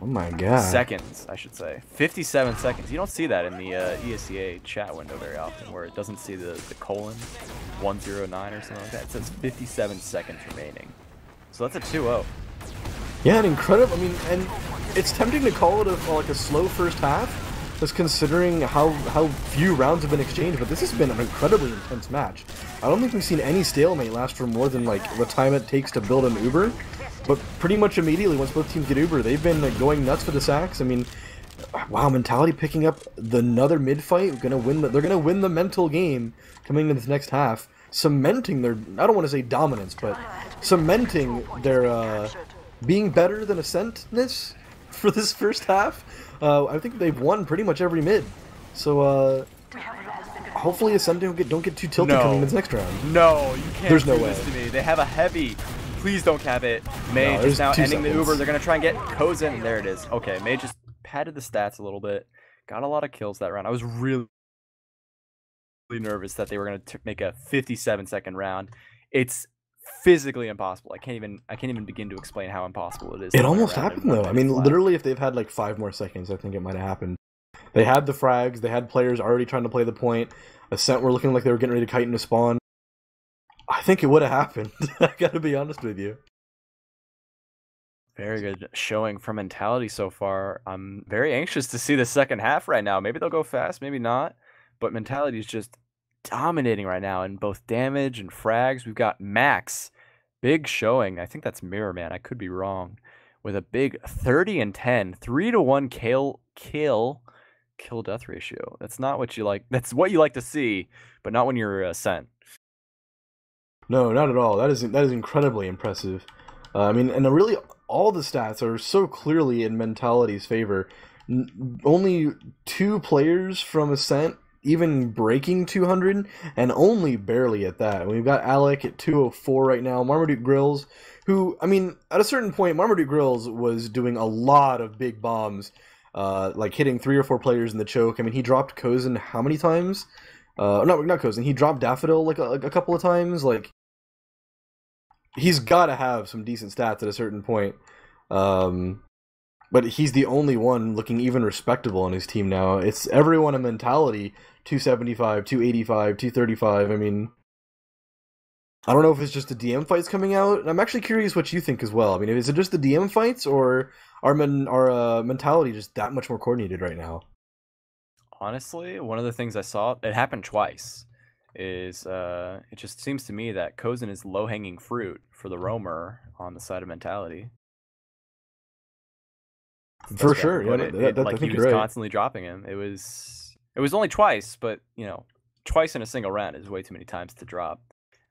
[SPEAKER 2] Oh my god.
[SPEAKER 1] Seconds, I should say. 57 seconds. You don't see that in the ESEA chat window very often, where it doesn't see the colon 109 or something like that. It says 57 seconds remaining. So that's a 2-0.
[SPEAKER 2] Yeah, an incredible. I mean, and it's tempting to call it a slow first half, just considering how few rounds have been exchanged. But this has been an incredibly intense match. I don't think we've seen any stalemate last for more than like the time it takes to build an Uber. But pretty much immediately, once both teams get Uber, they've been going nuts for the sacks. I mean, wow, Mentality picking up another mid fight. They're gonna win the mental game coming into this next half, cementing their, I don't want to say dominance, but cementing their being better than Ascentness for this first half. I think they've won pretty much every mid. So hopefully Ascent don't get too tilted coming in this next round.
[SPEAKER 1] No, you can't.
[SPEAKER 2] There's no
[SPEAKER 1] do
[SPEAKER 2] way.
[SPEAKER 1] This to me. They have a heavy. Please don't cap it. May just now ending the Uber. They're going to try and get Kozen. There it is. Okay, May just padded the stats a little bit. Got a lot of kills that round. I was really nervous that they were going to make a 57-second round. It's physically impossible. I can't even begin to explain how impossible it is.
[SPEAKER 2] It almost happened though. I mean, literally, if they've had like 5 more seconds, I think it might have happened. They had the frags. They had players already trying to play the point. Ascent were looking like they were getting ready to kite into spawn. I think it would have happened. I gotta be honest with you.
[SPEAKER 1] Very good showing from Mentality so far. I'm very anxious to see the second half right now. Maybe they'll go fast, maybe not. But Mentality is just dominating right now in both damage and frags. We've got Max. Big showing. I think that's Mirror Man. I could be wrong. With a big 30 and 10. 3-1 kill death ratio. That's not what you like. That's what you like to see, but not when you're Ascent.
[SPEAKER 2] No, not at all. That is incredibly impressive. I mean, and really, all the stats are so clearly in Mentality's favor. Only 2 players from Ascent even breaking 200, and only barely at that. We've got Alec at 204 right now. Marmaduke Grills, who, I mean, at a certain point, Marmaduke Grills was doing a lot of big bombs, like hitting 3 or 4 players in the choke. I mean, he dropped Kozin how many times? Not Kozin. He dropped Daffodil like a couple of times. Like, he's got to have some decent stats at a certain point. But he's the only one looking even respectable on his team now. It's everyone in Mentality, 275, 285, 235. I mean, I don't know if it's just the DM fights coming out. I'm actually curious what you think as well. I mean, is it just the DM fights, or are Mentality just that much more coordinated right now?
[SPEAKER 1] Honestly, one of the things I saw, it happened twice, is it just seems to me that Kozin is low-hanging fruit for the roamer on the side of Mentality.
[SPEAKER 2] For sure, yeah,
[SPEAKER 1] like he was constantly dropping him. It was only twice, but you know, twice in a single round is way too many times to drop.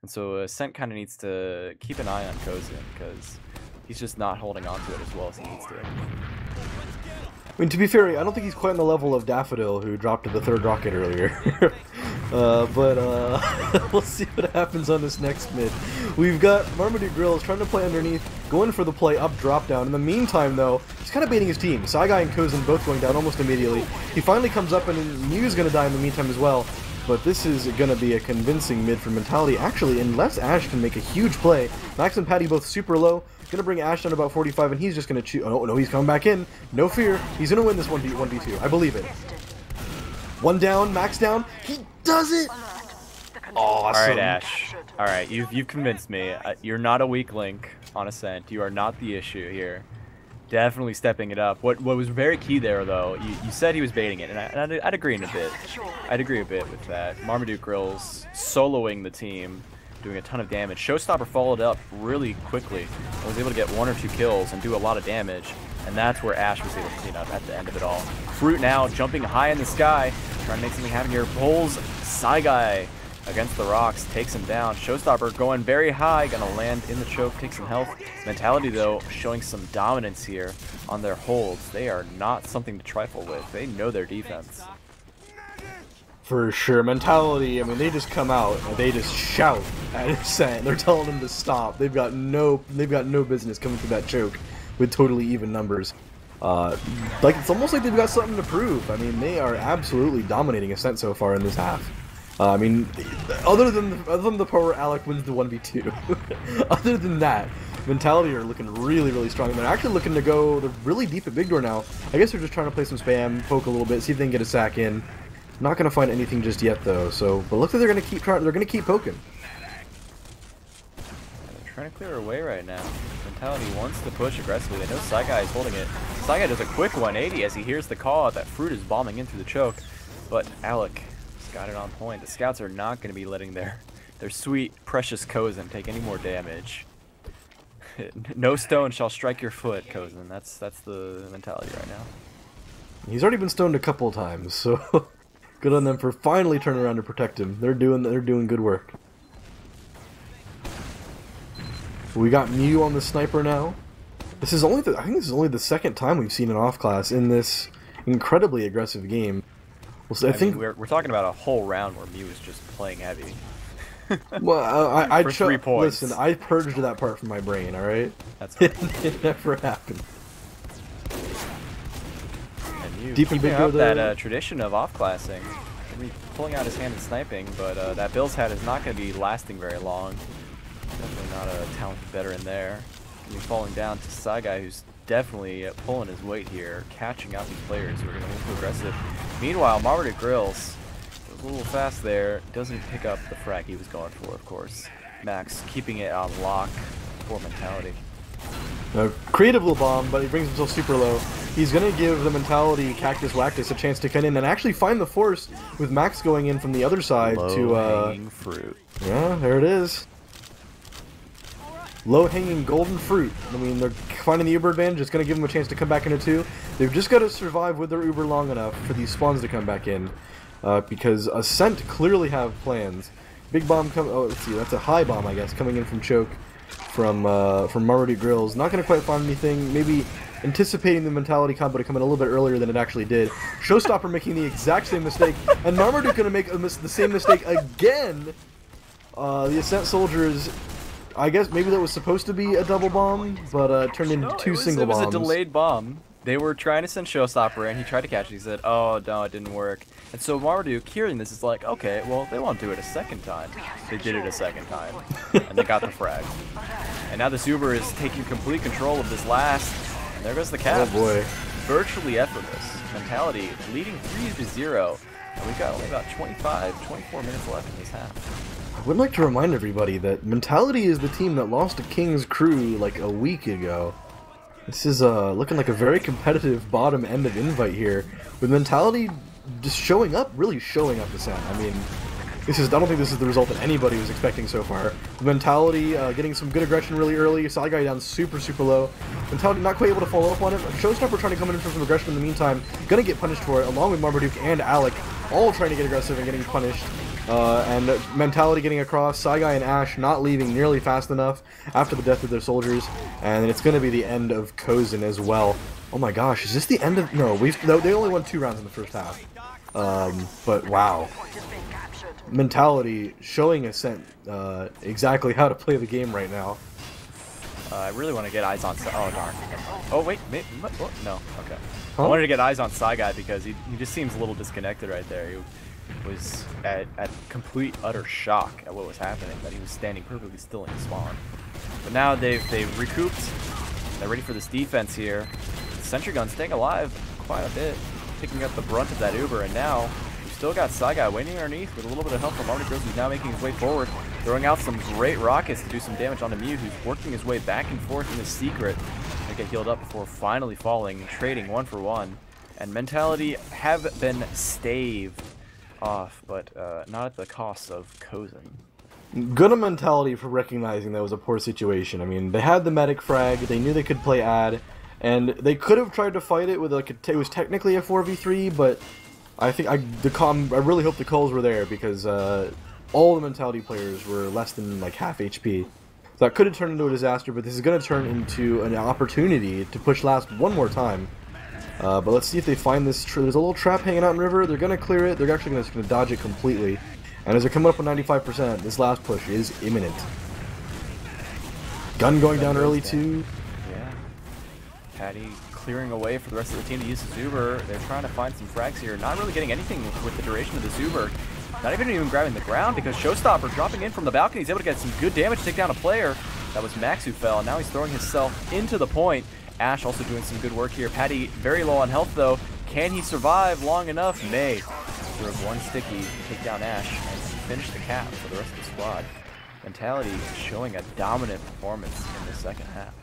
[SPEAKER 1] And so Ascent kind of needs to keep an eye on Kozin because he's just not holding on to it as well as he needs to.
[SPEAKER 2] I mean, to be fair, I don't think he's quite on the level of Daffodil, who dropped to the 3rd rocket earlier. But we'll see what happens on this next mid. We've got Marmaduke Grills trying to play underneath, going for the play up, drop down. In the meantime, though, he's kind of baiting his team. Saigai and Kozin both going down almost immediately. He finally comes up, and Mew's going to die in the meantime as well. But this is going to be a convincing mid for Mentality, actually, unless Ash can make a huge play. Max and Patty both super low. Going to bring Ash down to about 45, and he's just going to choose. Oh, no, he's coming back in. No fear. He's going to win this 1v2. I believe it. One down, Max down. He does it! Awesome.
[SPEAKER 1] All right, Ash. All right, you've convinced me. You're not a weak link on Ascent. You are not the issue here. Definitely stepping it up. What was very key there, though, you said he was baiting it, and I'd agree in a bit. I'd agree a bit with that. Marmaduke Grills soloing the team, doing a ton of damage. Showstopper followed up really quickly and was able to get 1 or 2 kills and do a lot of damage. And that's where Ash was able to clean up at the end of it all. Fruit now jumping high in the sky, trying to make something happen here. Pulls Saigai against the rocks, takes him down. Showstopper going very high, gonna land in the choke, take some health. Mentality, though, showing some dominance here on their holds. They are not something to trifle with. They know their defense.
[SPEAKER 2] For sure. Mentality, I mean, they just come out and they just shout at Ascent. They're telling them to stop. They've got no business coming through that choke with totally even numbers. Like, it's almost like they've got something to prove. I mean, they are absolutely dominating Ascent so far in this half. I mean, other than the part where Alec wins the 1v2, other than that, Mentality are looking really, really strong. They're actually looking to go, they're really deep at Big Door now. I guess they're just trying to play some spam, poke a little bit, see if they can get a sack in. Not going to find anything just yet, though. So, but looks like they're going to keep trying. They're going to keep poking.
[SPEAKER 1] They're trying to clear away right now. Mentality wants to push aggressively. They know Saigai is holding it. Saigai does a quick 180 as he hears the call out that Fruit is bombing in through the choke, but Alec got it on point. The scouts are not going to be letting their sweet, precious Kozin take any more damage. No stone shall strike your foot, Kozin. That's the mentality right now.
[SPEAKER 2] He's already been stoned a couple of times, so good on them for finally turning around to protect him. They're doing good work. We got Mew on the sniper now. This is only I think this is only the second time we've seen an off class in this incredibly aggressive game. Well, I think
[SPEAKER 1] mean, we're talking about a whole round where Mew is just playing heavy.
[SPEAKER 2] Well, I
[SPEAKER 1] for 3 points.
[SPEAKER 2] Listen, I purged that part from my brain. All right,
[SPEAKER 1] that's
[SPEAKER 2] it never happened.
[SPEAKER 1] And Mew
[SPEAKER 2] Deep in Big Door,
[SPEAKER 1] that tradition of off-classing. pulling out his hand and sniping, but that Bill's hat is not going to be lasting very long. Definitely not a talented veteran there. Going to be falling down to Saigai, who's definitely pulling his weight here, catching out these players who are going to move too aggressive. Meanwhile, Marmaduke Grills was a little fast there. Doesn't pick up the frag he was going for, of course. Max keeping it on lock for Mentality.
[SPEAKER 2] Creative little bomb, but he brings himself super low. He's going to give the Mentality Cactus Wactus a chance to cut in and actually find the force with Max going in from the other side to
[SPEAKER 1] low-hanging fruit.
[SPEAKER 2] Yeah, there it is. Low-hanging golden fruit. I mean, they're finding the Uber advantage. It's going to give them a chance to come back into 2. They've just got to survive with their Uber long enough for these spawns to come back in. Because Ascent clearly have plans. Big bomb oh, let's see, that's a high bomb, I guess, coming in from Choke. From Marmaduke Grills. Not going to quite find anything. Maybe anticipating the Mentality combo to come in a little bit earlier than it actually did. Showstopper making the exact same mistake. And Marmaduke going to make the same mistake again. The Ascent soldiers, I guess maybe that was supposed to be a double bomb, but it turned into 2 single bombs.
[SPEAKER 1] It was a delayed bomb. They were trying to send Showstopper in. He tried to catch it. He said, oh, no, it didn't work. And so Marmaduke, hearing this, is like, okay, well, they won't do it a second time. They did it a second time. And they got the frag. And now this Uber is taking complete control of this last. And there goes the cap.
[SPEAKER 2] Oh, boy.
[SPEAKER 1] Virtually effortless. Mentality leading 3-0. And we've got only about 24 minutes left in this half.
[SPEAKER 2] I would like to remind everybody that Mentality is the team that lost to King's Crew like a week ago. This is looking like a very competitive bottom end of invite here, with Mentality just showing up, really showing up Ascent. I mean, I don't think this is the result that anybody was expecting so far. The Mentality getting some good aggression really early, Saigai down super low. Mentality not quite able to follow up on it. Showstopper trying to come in for some aggression in the meantime, gonna get punished for it, along with Marmaduke and Alec, all trying to get aggressive and getting punished. And Mentality getting across, Saigai and Ash not leaving nearly fast enough after the death of their soldiers, and it's going to be the end of Kozin as well. Oh my gosh, is this the end of... No, they only won 2 rounds in the first half. But wow. Mentality showing Ascent exactly how to play the game right now.
[SPEAKER 1] I really want to get eyes on... Oh, darn. Oh, wait. Oh, no, okay.
[SPEAKER 2] Huh?
[SPEAKER 1] I wanted to get eyes on Saigai because he just seems a little disconnected right there. He was at complete, utter shock at what was happening, that he was standing perfectly still in spawn. But now they've recouped. They're ready for this defense here. The sentry gun staying alive quite a bit, picking up the brunt of that Uber, and now we've still got Saigai waiting underneath with a little bit of help from Marmaduke Grills, who's now making his way forward, throwing out some great rockets to do some damage onto Mew, who's working his way back and forth in the secret to get healed up before finally falling, trading 1 for 1. And Mentality have been staved off, but not at the cost of Kozin.
[SPEAKER 2] Good on Mentality for recognizing that was a poor situation. I mean, they had the medic frag, they knew they could play ad, and they could have tried to fight it with like it was technically a 4v3, but I think I really hope the calls were there because all the Mentality players were less than like half HP. So that could have turned into a disaster, but this is going to turn into an opportunity to push last one more time. But let's see if they find this. There's a little trap hanging out in river. They're going to clear it. They're actually going to dodge it completely. And as they're coming up with 95%, this last push is imminent. Gun going down early too.
[SPEAKER 1] Yeah. Patty clearing away for the rest of the team to use his Uber. They're trying to find some frags here. Not really getting anything with the duration of this Uber. Not even grabbing the ground because Showstopper dropping in from the balcony. He's able to get some good damage to take down a player. That was Max who fell. Now he's throwing himself into the point. Ash also doing some good work here. Patty very low on health though. Can he survive long enough? May. Throws 1 sticky to take down Ash and finish the cap for the rest of the squad. Mentality showing a dominant performance in the second half.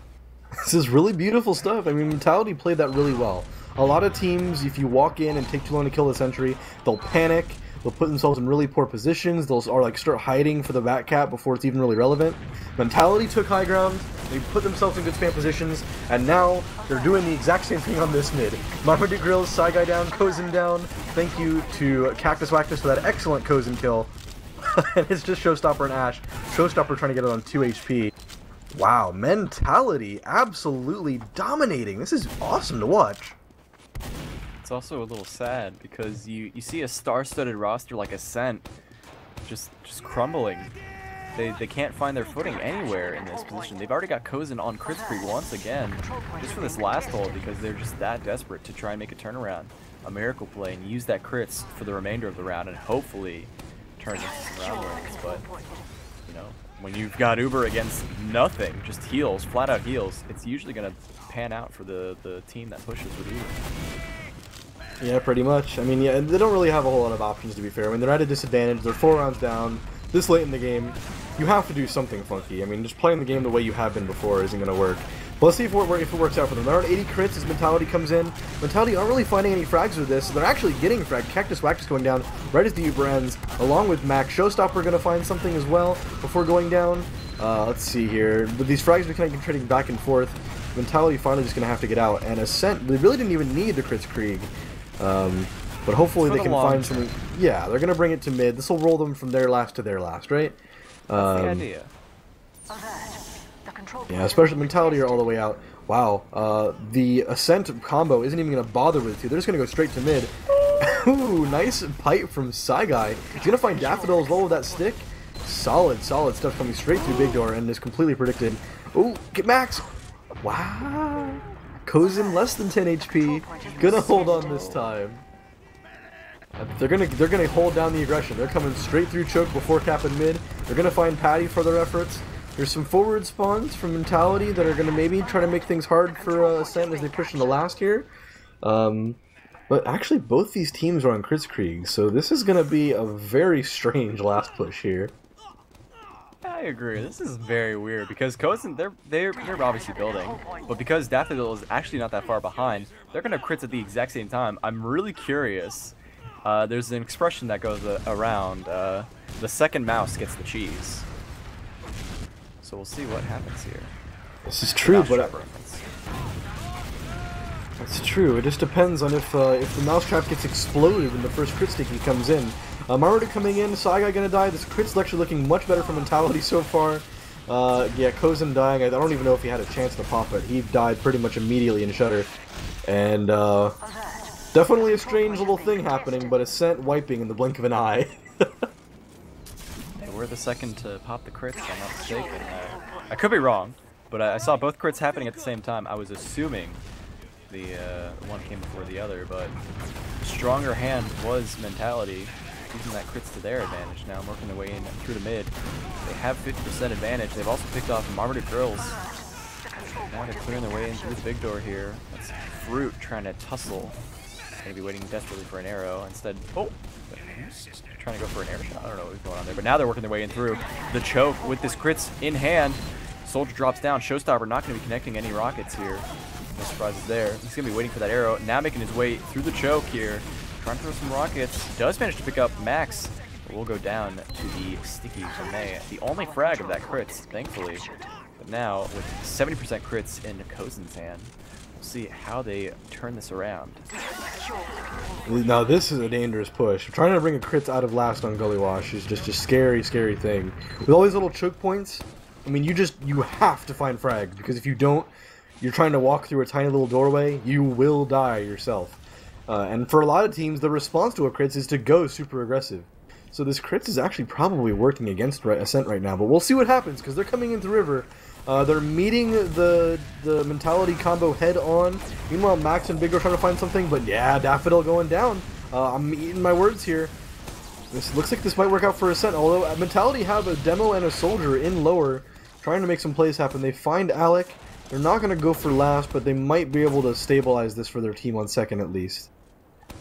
[SPEAKER 2] This is really beautiful stuff. I mean, Mentality played that really well. A lot of teams, if you walk in and take too long to kill the sentry, they'll panic. They'll put themselves in really poor positions. They'll start hiding for the back cap before it's even really relevant. Mentality took high ground. They put themselves in good spam positions, and now they're doing the exact same thing on this mid. Marmaduke Grills, Saigai down, Kozin down. Thank you to Cactus Wactus for that excellent Kozin kill. And it's just Showstopper and Ash. Showstopper trying to get it on 2 HP. Wow, Mentality absolutely dominating. This is awesome to watch.
[SPEAKER 1] It's also a little sad because you see a star-studded roster like Ascent just crumbling. They can't find their footing anywhere in this position. They've already got Kozin on crit streak once again, just for this last hole because they're just that desperate to try and make a turnaround. a miracle play and use that crits for the remainder of the round and hopefully turn into some round wins. But, you know, when you've got Uber against nothing, just heals, flat out heals, it's usually going to pan out for the team that pushes with Uber.
[SPEAKER 2] Yeah, pretty much. I mean, yeah, they don't really have a whole lot of options, to be fair. I mean, they're at a disadvantage. They're 4 rounds down. This late in the game, you have to do something funky. I mean, just playing the game the way you have been before isn't going to work. But let's see if it works out for them. They're on 80 crits as Mentality comes in. Mentality aren't really finding any frags with this. They're actually getting fragged. Cactus Wax is going down right as the Uber ends, along with Max. Showstopper going to find something as well before going down. Let's see here. With these frags kind of trading back and forth, Mentality finally just going to have to get out. And Ascent, they really didn't even need the crits Krieg. But hopefully they can find something. Yeah, they're going to bring it to mid. This will roll them from their last to their last, right?
[SPEAKER 1] That's the idea.
[SPEAKER 2] Yeah, especially Mentality are all the way out. Wow, the Ascent combo isn't even going to bother with it. They're just going to go straight to mid. Ooh, nice pipe from Guy. He's going to find Daffodil as well with that stick. Solid stuff coming straight through Big Door and is completely predicted. Ooh, get Max. Wow. Kozin less than 10 HP. Gonna hold on this time. They're gonna hold down the aggression. They're coming straight through choke before cap and mid. They're gonna find Patty for their efforts. There's some forward spawns from Mentality that are gonna maybe try to make things hard for Ascent as they push into last here. But actually both these teams are on Kritzkrieg, so this is gonna be a very strange last push here.
[SPEAKER 1] I agree. This is very weird because Kozin, they're obviously building, but because Daffodil is actually not that far behind, they're gonna crits at the exact same time. I'm really curious. There's an expression that goes around. The second mouse gets the cheese. So we'll see what happens here.
[SPEAKER 2] This is true, but it's true. It just depends on if the mousetrap gets exploded when the first crit sticky comes in. Marauder coming in, Guy gonna die. This crit's actually looking much better for Mentality so far. Yeah, Kozin dying. I don't even know if he had a chance to pop it. He died pretty much immediately in Shutter. And definitely a strange little thing happening, but Ascent wiping in the blink of an eye.
[SPEAKER 1] They were the second to pop the crits, if I'm not mistaken. I could be wrong, but I saw both crits happening at the same time. I was assuming the one came before the other, but stronger hand was Mentality, using that crits to their advantage. Now working their way in through the mid. They have 50% advantage. They've also picked off Marmoted Drills. Now they're clearing their way in through the big door here. That's Fruit trying to tussle. Gonna be waiting desperately for an arrow. Instead, trying to go for an air shot. I don't know what's going on there. But now they're working their way in through the choke with this crits in hand. Soldier drops down. Showstopper not going to be connecting any rockets here. No surprises there. He's going to be waiting for that arrow. Now making his way through the choke here. Trying to throw some rockets. Does manage to pick up Max. But we'll go down to the sticky from May. The only frag of that crits, thankfully. But now, with 70% crits in Kozin's hand, we'll see how they turn this around.
[SPEAKER 2] Now this is a dangerous push. Trying to bring a crits out of last on Gully Wash is just a scary thing. With all these little choke points, I mean, you have to find frags, because if you don't, you're trying to walk through a tiny little doorway, you will die yourself. And for a lot of teams, the response to a crits is to go super aggressive. So this crits is actually probably working against Ascent right now, but we'll see what happens, because they're coming into River. They're meeting the Mentality combo head on. Meanwhile, Max and Big are trying to find something, but yeah, Daffodil going down. I'm eating my words here. This looks like this might work out for Ascent, although Mentality have a demo and a soldier in lower, trying to make some plays happen. They find Alec. They're not going to go for last, but they might be able to stabilize this for their team on second at least.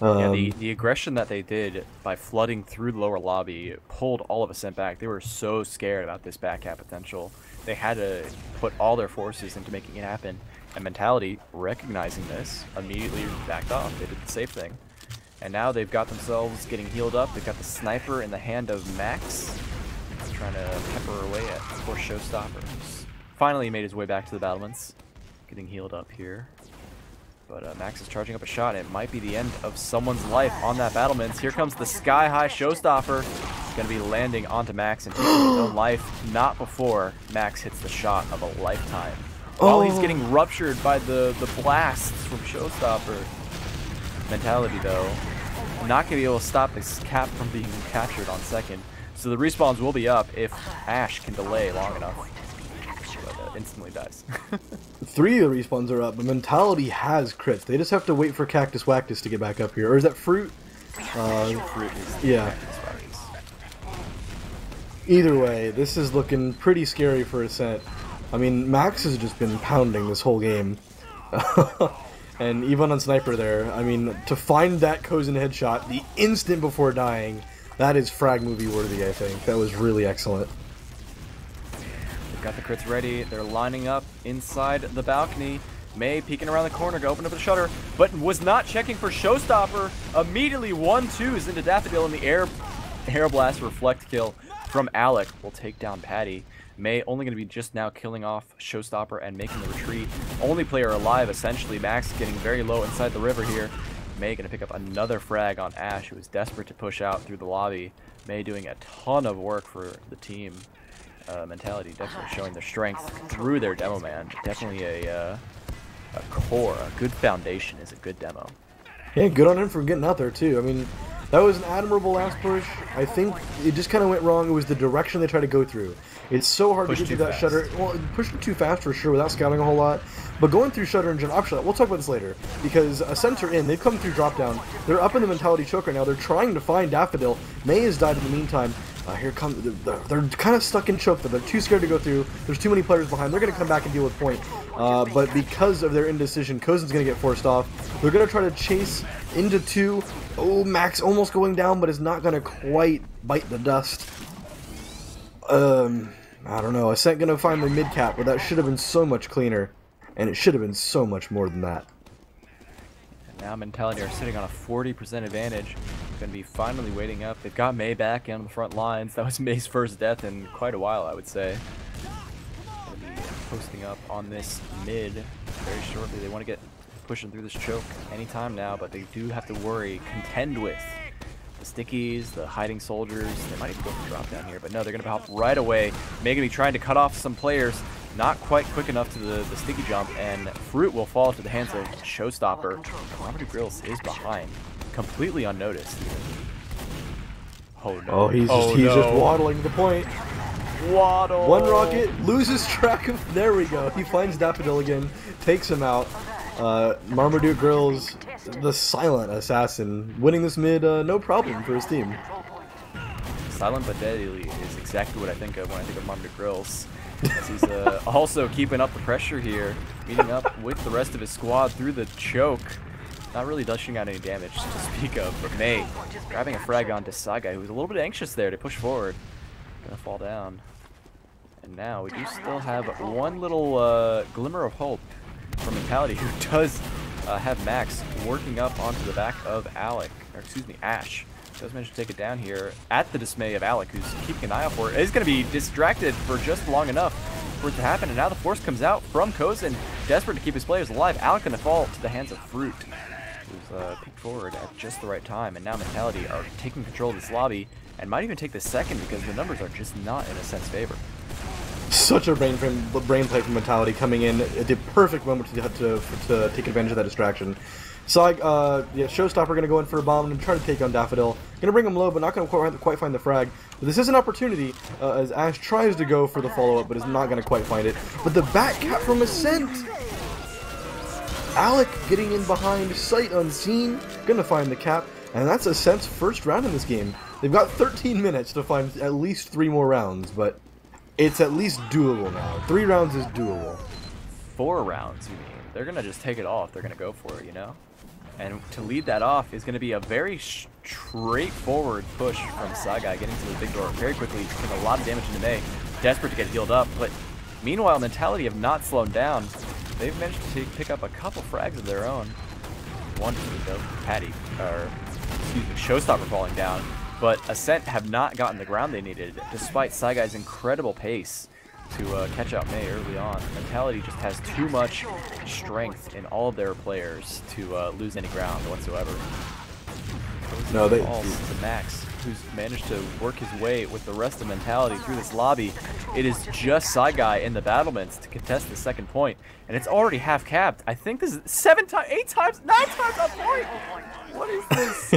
[SPEAKER 1] Yeah, the aggression that they did by flooding through the lower lobby pulled all of Ascent back. They were so scared about this back cap potential. They had to put all their forces into making it happen. And Mentality, recognizing this, immediately backed off. They did the safe thing. And now they've got themselves getting healed up. They've got the sniper in the hand of Max. He's trying to pepper away at poor Showstopper. Finally made his way back to the battlements. Getting healed up here. But Max is charging up a shot. It might be the end of someone's life on that battlements. Here comes the sky-high Showstopper. Going to be landing onto Max and taking his own life. Not before Max hits the shot of a lifetime. While he's getting ruptured by the blasts from Showstopper. Mentality, though, not going to be able to stop this cap from being captured on second. So the respawns will be up if Ash can delay long enough. But instantly dies.
[SPEAKER 2] 3 of the respawns are up, but Mentality has crits. They just have to wait for Cactus Wactus to get back up here. Or is that Fruit?
[SPEAKER 1] Fruit is
[SPEAKER 2] yeah. Either way, this is looking pretty scary for Ascent. I mean, Max has just been pounding this whole game. And even on Sniper there, I mean, to find that Kozen headshot the instant before dying, that is frag movie worthy, I think. That was really excellent.
[SPEAKER 1] They've got the crits ready. They're lining up inside the balcony. May peeking around the corner to open up the shutter, but was not checking for Showstopper. Immediately 1-2s into Daffodil in the air blast reflect kill from Alec will take down Patty. May only going to be just now killing off Showstopper and making the retreat. Only player alive, essentially. Max getting very low inside the river here. May going to pick up another frag on Ash, who is desperate to push out through the lobby. May doing a ton of work for the team. Mentality definitely showing their strength through their demo, man. Definitely a core, a good foundation is a good demo.
[SPEAKER 2] Yeah, good on him for getting out there, too. I mean, that was an admirable last push. I think it just kind of went wrong. It was the direction they tried to go through. It's so hard to get through that shutter. Well, pushing too fast for sure without scouting a whole lot. But going through shutter and actually, we'll talk about this later. Because Ascent are in. They've come through drop down. They're up in the Mentality choke right now. They're trying to find Daffodil. May has died in the meantime. Here comes. They're kind of stuck in choke. They're too scared to go through. There's too many players behind. They're going to come back and deal with point. But because of their indecision, Kozen's going to get forced off. They're going to try to chase into 2. Oh, Max almost going down, but is not going to quite bite the dust. I don't know. Ascent going to find the mid cap, but that should have been so much cleaner. And it should have been so much more than that.
[SPEAKER 1] And now Mentality are sitting on a 40% advantage. Going to be finally waiting up. They've got May back on the front lines. That was May's first death in quite a while, I would say. Going to be posting up on this mid very shortly. They want to get pushing through this choke anytime now, but they do have to contend with the stickies, the hiding soldiers. They might even go for drop down here, but no, they're going to hop right away. May going to be trying to cut off some players. Not quite quick enough to the sticky jump, and Fruit will fall to the hands of Showstopper. Robert Grills is behind, completely unnoticed. Oh no!
[SPEAKER 2] Oh, he's just waddling the point.
[SPEAKER 1] Waddle.
[SPEAKER 2] One rocket loses track of. There we go. He finds Daffodil again, takes him out. Marmaduke Grills, the silent assassin, winning this mid, no problem for his team.
[SPEAKER 1] Silent but deadly is exactly what I think of when I think of Marmaduke Grills. He's also keeping up the pressure here, meeting up with the rest of his squad through the choke. Not really dishing out any damage to speak of, but May grabbing a frag onto Sagai, who's a little bit anxious there to push forward. Gonna fall down. And now we do still have one little glimmer of hope from Mentality, who does have Max working up onto the back of Ash. Does manage to take it down here at the dismay of Alec, who's keeping an eye out for it. He's going to be distracted for just long enough for it to happen, and now the force comes out from Kozen, desperate to keep his players alive. Alec going to fall to the hands of Fruit, who's peeked forward at just the right time, and now Mentality are taking control of this lobby, and might even take the second because the numbers are just not in Ascent's favor.
[SPEAKER 2] Such a brain play from Mentality coming in at the perfect moment to take advantage of that distraction. So, Showstopper going to go in for a bomb and try to take on Daffodil. Going to bring him low, but not going to quite find the frag. But this is an opportunity as Ash tries to go for the follow-up, but is not going to quite find it. But the back cap from Ascent! Alec getting in behind, sight unseen, going to find the cap. And that's Ascent's first round in this game. They've got 13 minutes to find at least 3 more rounds, but it's at least doable now. 3 rounds is doable.
[SPEAKER 1] 4 rounds, you mean? They're going to just take it off. They're going to go for it, you know? And to lead that off is going to be a very straightforward push from Sagai, getting to the big door very quickly, taking a lot of damage into May, desperate to get healed up. But meanwhile, Mentality have not slowed down. They've managed to pick up a couple frags of their own. One to the Showstopper falling down. But Ascent have not gotten the ground they needed, despite Sagai's incredible pace to catch out May early on. Mentality just has too much strength in all of their players to lose any ground whatsoever.
[SPEAKER 2] No, they
[SPEAKER 1] falls to Max, who's managed to work his way with the rest of Mentality through this lobby. It is just Sagai in the battlements to contest the second point, and it's already half capped. I think this is 7 times, 8 times, 9 times on point. What is this?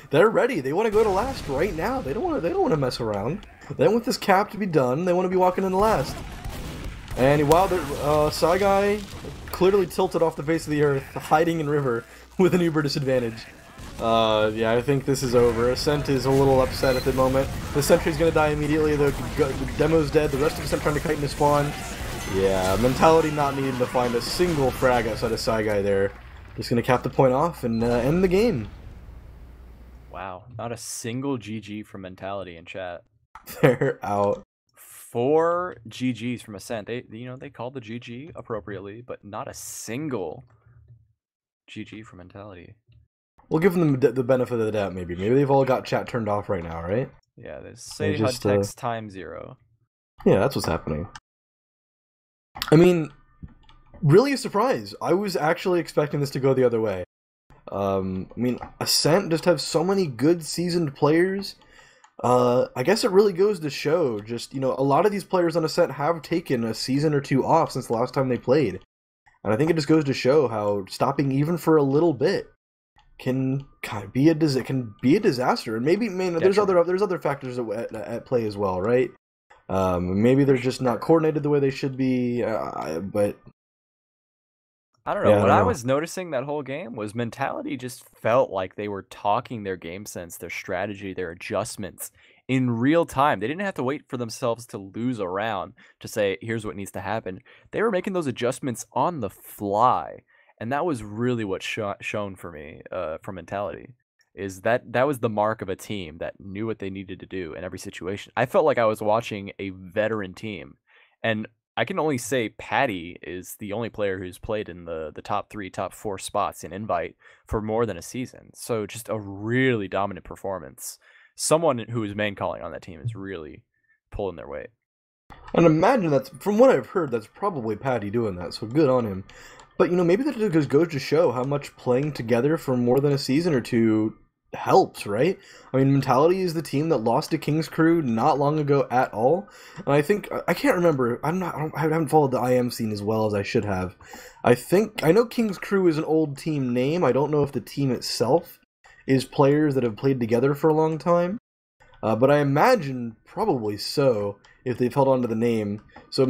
[SPEAKER 2] They're ready. They want to go to last right now. They don't want to mess around. They want this cap to be done. They want to be walking in the last. And wow, Saigai clearly tilted off the face of the earth, hiding in river with an uber disadvantage. Yeah, I think this is over. Ascent is a little upset at the moment. The sentry's gonna die immediately, the demo's dead, the rest of Ascent trying to kite into spawn. Yeah, mentality not needing to find a single frag outside of Saigai there. Just gonna cap the point off and end the game.
[SPEAKER 1] Wow, not a single GG from mentality in chat.
[SPEAKER 2] They're out.
[SPEAKER 1] 4 GGs from Ascent. They called the GG appropriately, but not a single GG from mentality.
[SPEAKER 2] We'll give them the benefit of the doubt, maybe. Maybe they've all got chat turned off right now, right?
[SPEAKER 1] Yeah, they say HUD text time 0.
[SPEAKER 2] Yeah, that's what's happening. I mean, really a surprise. I was actually expecting this to go the other way. I mean, Ascent just have so many good seasoned players. I guess it really goes to show just, a lot of these players on Ascent have taken a season or two off since the last time they played. And I think it just goes to show how stopping even for a little bit can be a disaster. And maybe there's other factors at play as well, right? Maybe they're just not coordinated the way they should be, but
[SPEAKER 1] I don't know. What I was noticing that whole game was mentality just felt like they were talking their game sense, their strategy, their adjustments in real time. They didn't have to wait for themselves to lose a round to say, here's what needs to happen. They were making those adjustments on the fly. And that was really what shown for me from mentality, is that was the mark of a team that knew what they needed to do in every situation. I felt like I was watching a veteran team. And I can only say Patty is the only player who's played in the top 3, top 4 spots in Invite for more than a season. So just a really dominant performance. Someone who is main calling on that team is really pulling their weight.
[SPEAKER 2] And imagine that's, from what I've heard, that's probably Patty doing that, so good on him. But, maybe that just goes to show how much playing together for more than a season or two helps, right? I mean, mentality is the team that lost to King's Crew not long ago at all. And I think, I can't remember, I haven't followed the IM scene as well as I should have. I know King's Crew is an old team name. I don't know if the team itself is players that have played together for a long time. But I imagine probably so, if they've held on to the name. So,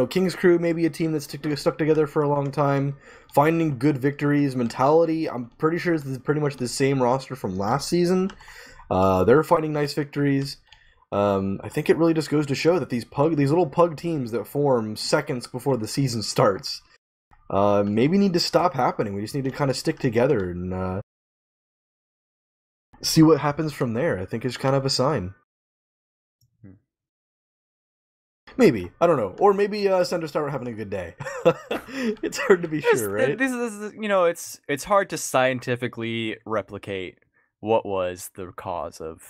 [SPEAKER 2] King's Crew may be a team that's stuck together for a long time, finding good victories. Mentality, I'm pretty sure is pretty much the same roster from last season. They're finding nice victories. I think it really just goes to show that these little pug teams that form seconds before the season starts, maybe need to stop happening. We just need to kind of stick together and see what happens from there. I think it's kind of a sign. Maybe. I don't know. Or maybe Centerstar were having a good day. It's hard to be sure, right?
[SPEAKER 1] This is, it's hard to scientifically replicate what was the cause of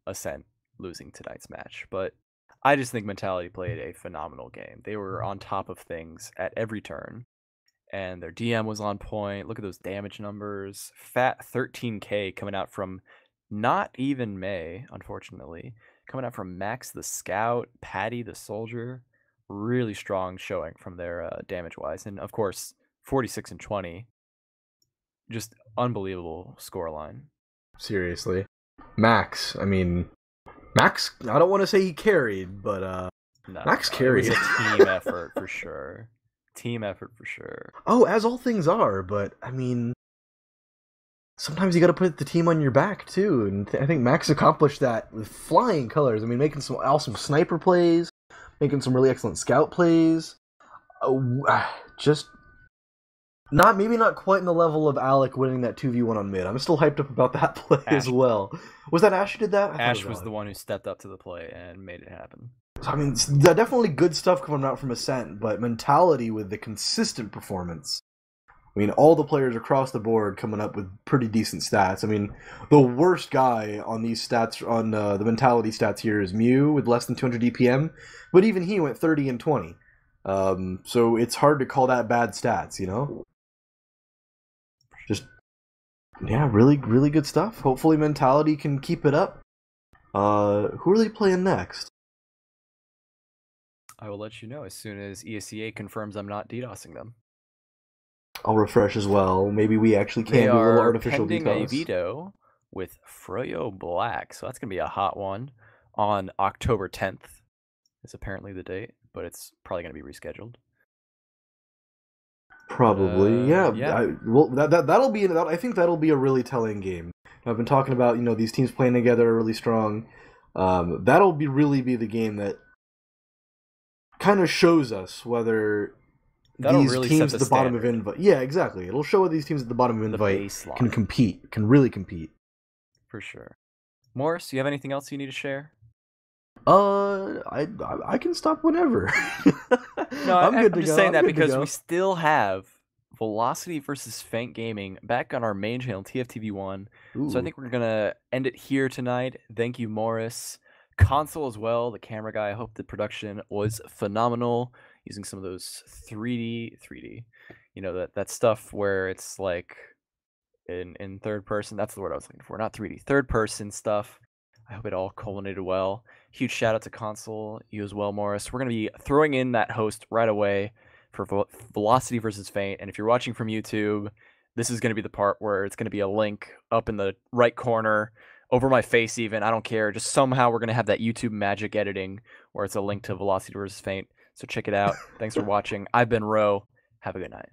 [SPEAKER 1] Ascent losing tonight's match. But I just think Mentality played a phenomenal game. They were on top of things at every turn. And their DM was on point. Look at those damage numbers. Fat 13k coming out from not even May, unfortunately. Coming out from Max the Scout, Patty the Soldier. Really strong showing from their damage-wise. And, of course, 46 and 20. Just unbelievable scoreline.
[SPEAKER 2] Seriously. Max, I don't want to say he carried, but
[SPEAKER 1] no,
[SPEAKER 2] Max carried.
[SPEAKER 1] It was a team effort for sure. Team effort for sure.
[SPEAKER 2] Oh, as all things are, but, sometimes you gotta put the team on your back, too, and I think Max accomplished that with flying colors. Making some awesome sniper plays, making some really excellent scout plays. Just maybe not quite in the level of Alec winning that 2v1 on mid. I'm still hyped up about that play as well. Was that Ash who did that?
[SPEAKER 1] Ash was the one who stepped up to the play and made it happen.
[SPEAKER 2] Definitely good stuff coming out from Ascent, but Mentality with the consistent performance. All the players across the board coming up with pretty decent stats. The worst guy on these stats, on the Mentality stats here, is Mew with less than 200 DPM, but even he went 30 and 20. So it's hard to call that bad stats, Just, yeah, really, really good stuff. Hopefully Mentality can keep it up. Who are they playing next?
[SPEAKER 1] I will let you know as soon as ESEA confirms I'm not DDoSing them.
[SPEAKER 2] I'll refresh as well. Maybe we actually can do a little artificial
[SPEAKER 1] DDoS.
[SPEAKER 2] DDoS.
[SPEAKER 1] A veto with Froyo Black, so that's going to be a hot one on October 10th. Is apparently the date, but it's probably going to be rescheduled. But
[SPEAKER 2] Probably, yeah.
[SPEAKER 1] yeah,
[SPEAKER 2] Well, that'll be. I think that'll be a really telling game. I've been talking about these teams playing together are really strong. That'll really be the game that kind of shows us whether
[SPEAKER 1] that'll
[SPEAKER 2] these
[SPEAKER 1] really set
[SPEAKER 2] teams
[SPEAKER 1] the
[SPEAKER 2] at the bottom of
[SPEAKER 1] standard,
[SPEAKER 2] Invite. Yeah, exactly. It'll show whether these teams at the bottom of
[SPEAKER 1] the
[SPEAKER 2] Invite can
[SPEAKER 1] baseline
[SPEAKER 2] compete, can really compete.
[SPEAKER 1] for sure. Morris, do you have anything else you need to share?
[SPEAKER 2] I can stop whenever.
[SPEAKER 1] No,
[SPEAKER 2] I'm good
[SPEAKER 1] I'm
[SPEAKER 2] to
[SPEAKER 1] just
[SPEAKER 2] go.
[SPEAKER 1] saying
[SPEAKER 2] I'm
[SPEAKER 1] that
[SPEAKER 2] good to
[SPEAKER 1] because we
[SPEAKER 2] go.
[SPEAKER 1] still have Velocity versus Feint Gaming back on our main channel, TFTV1. So I
[SPEAKER 2] Ooh.
[SPEAKER 1] think we're gonna end it here tonight. Thank you, Morris. Console as well, the camera guy. I hope the production was phenomenal. Using some of those 3D, that stuff where it's like in third person. That's the word I was looking for. Not 3D, third person stuff. I hope it all culminated well. Huge shout out to Console, you as well, Morris. We're gonna be throwing in that host right away for Velocity versus Feint. And if you're watching from YouTube, this is gonna be the part where it's gonna be a link up in the right corner, over my face even. I don't care. Just somehow we're gonna have that YouTube magic editing where it's a link to Velocity versus Feint. So check it out. Thanks for watching. I've been Ro. Have a good night.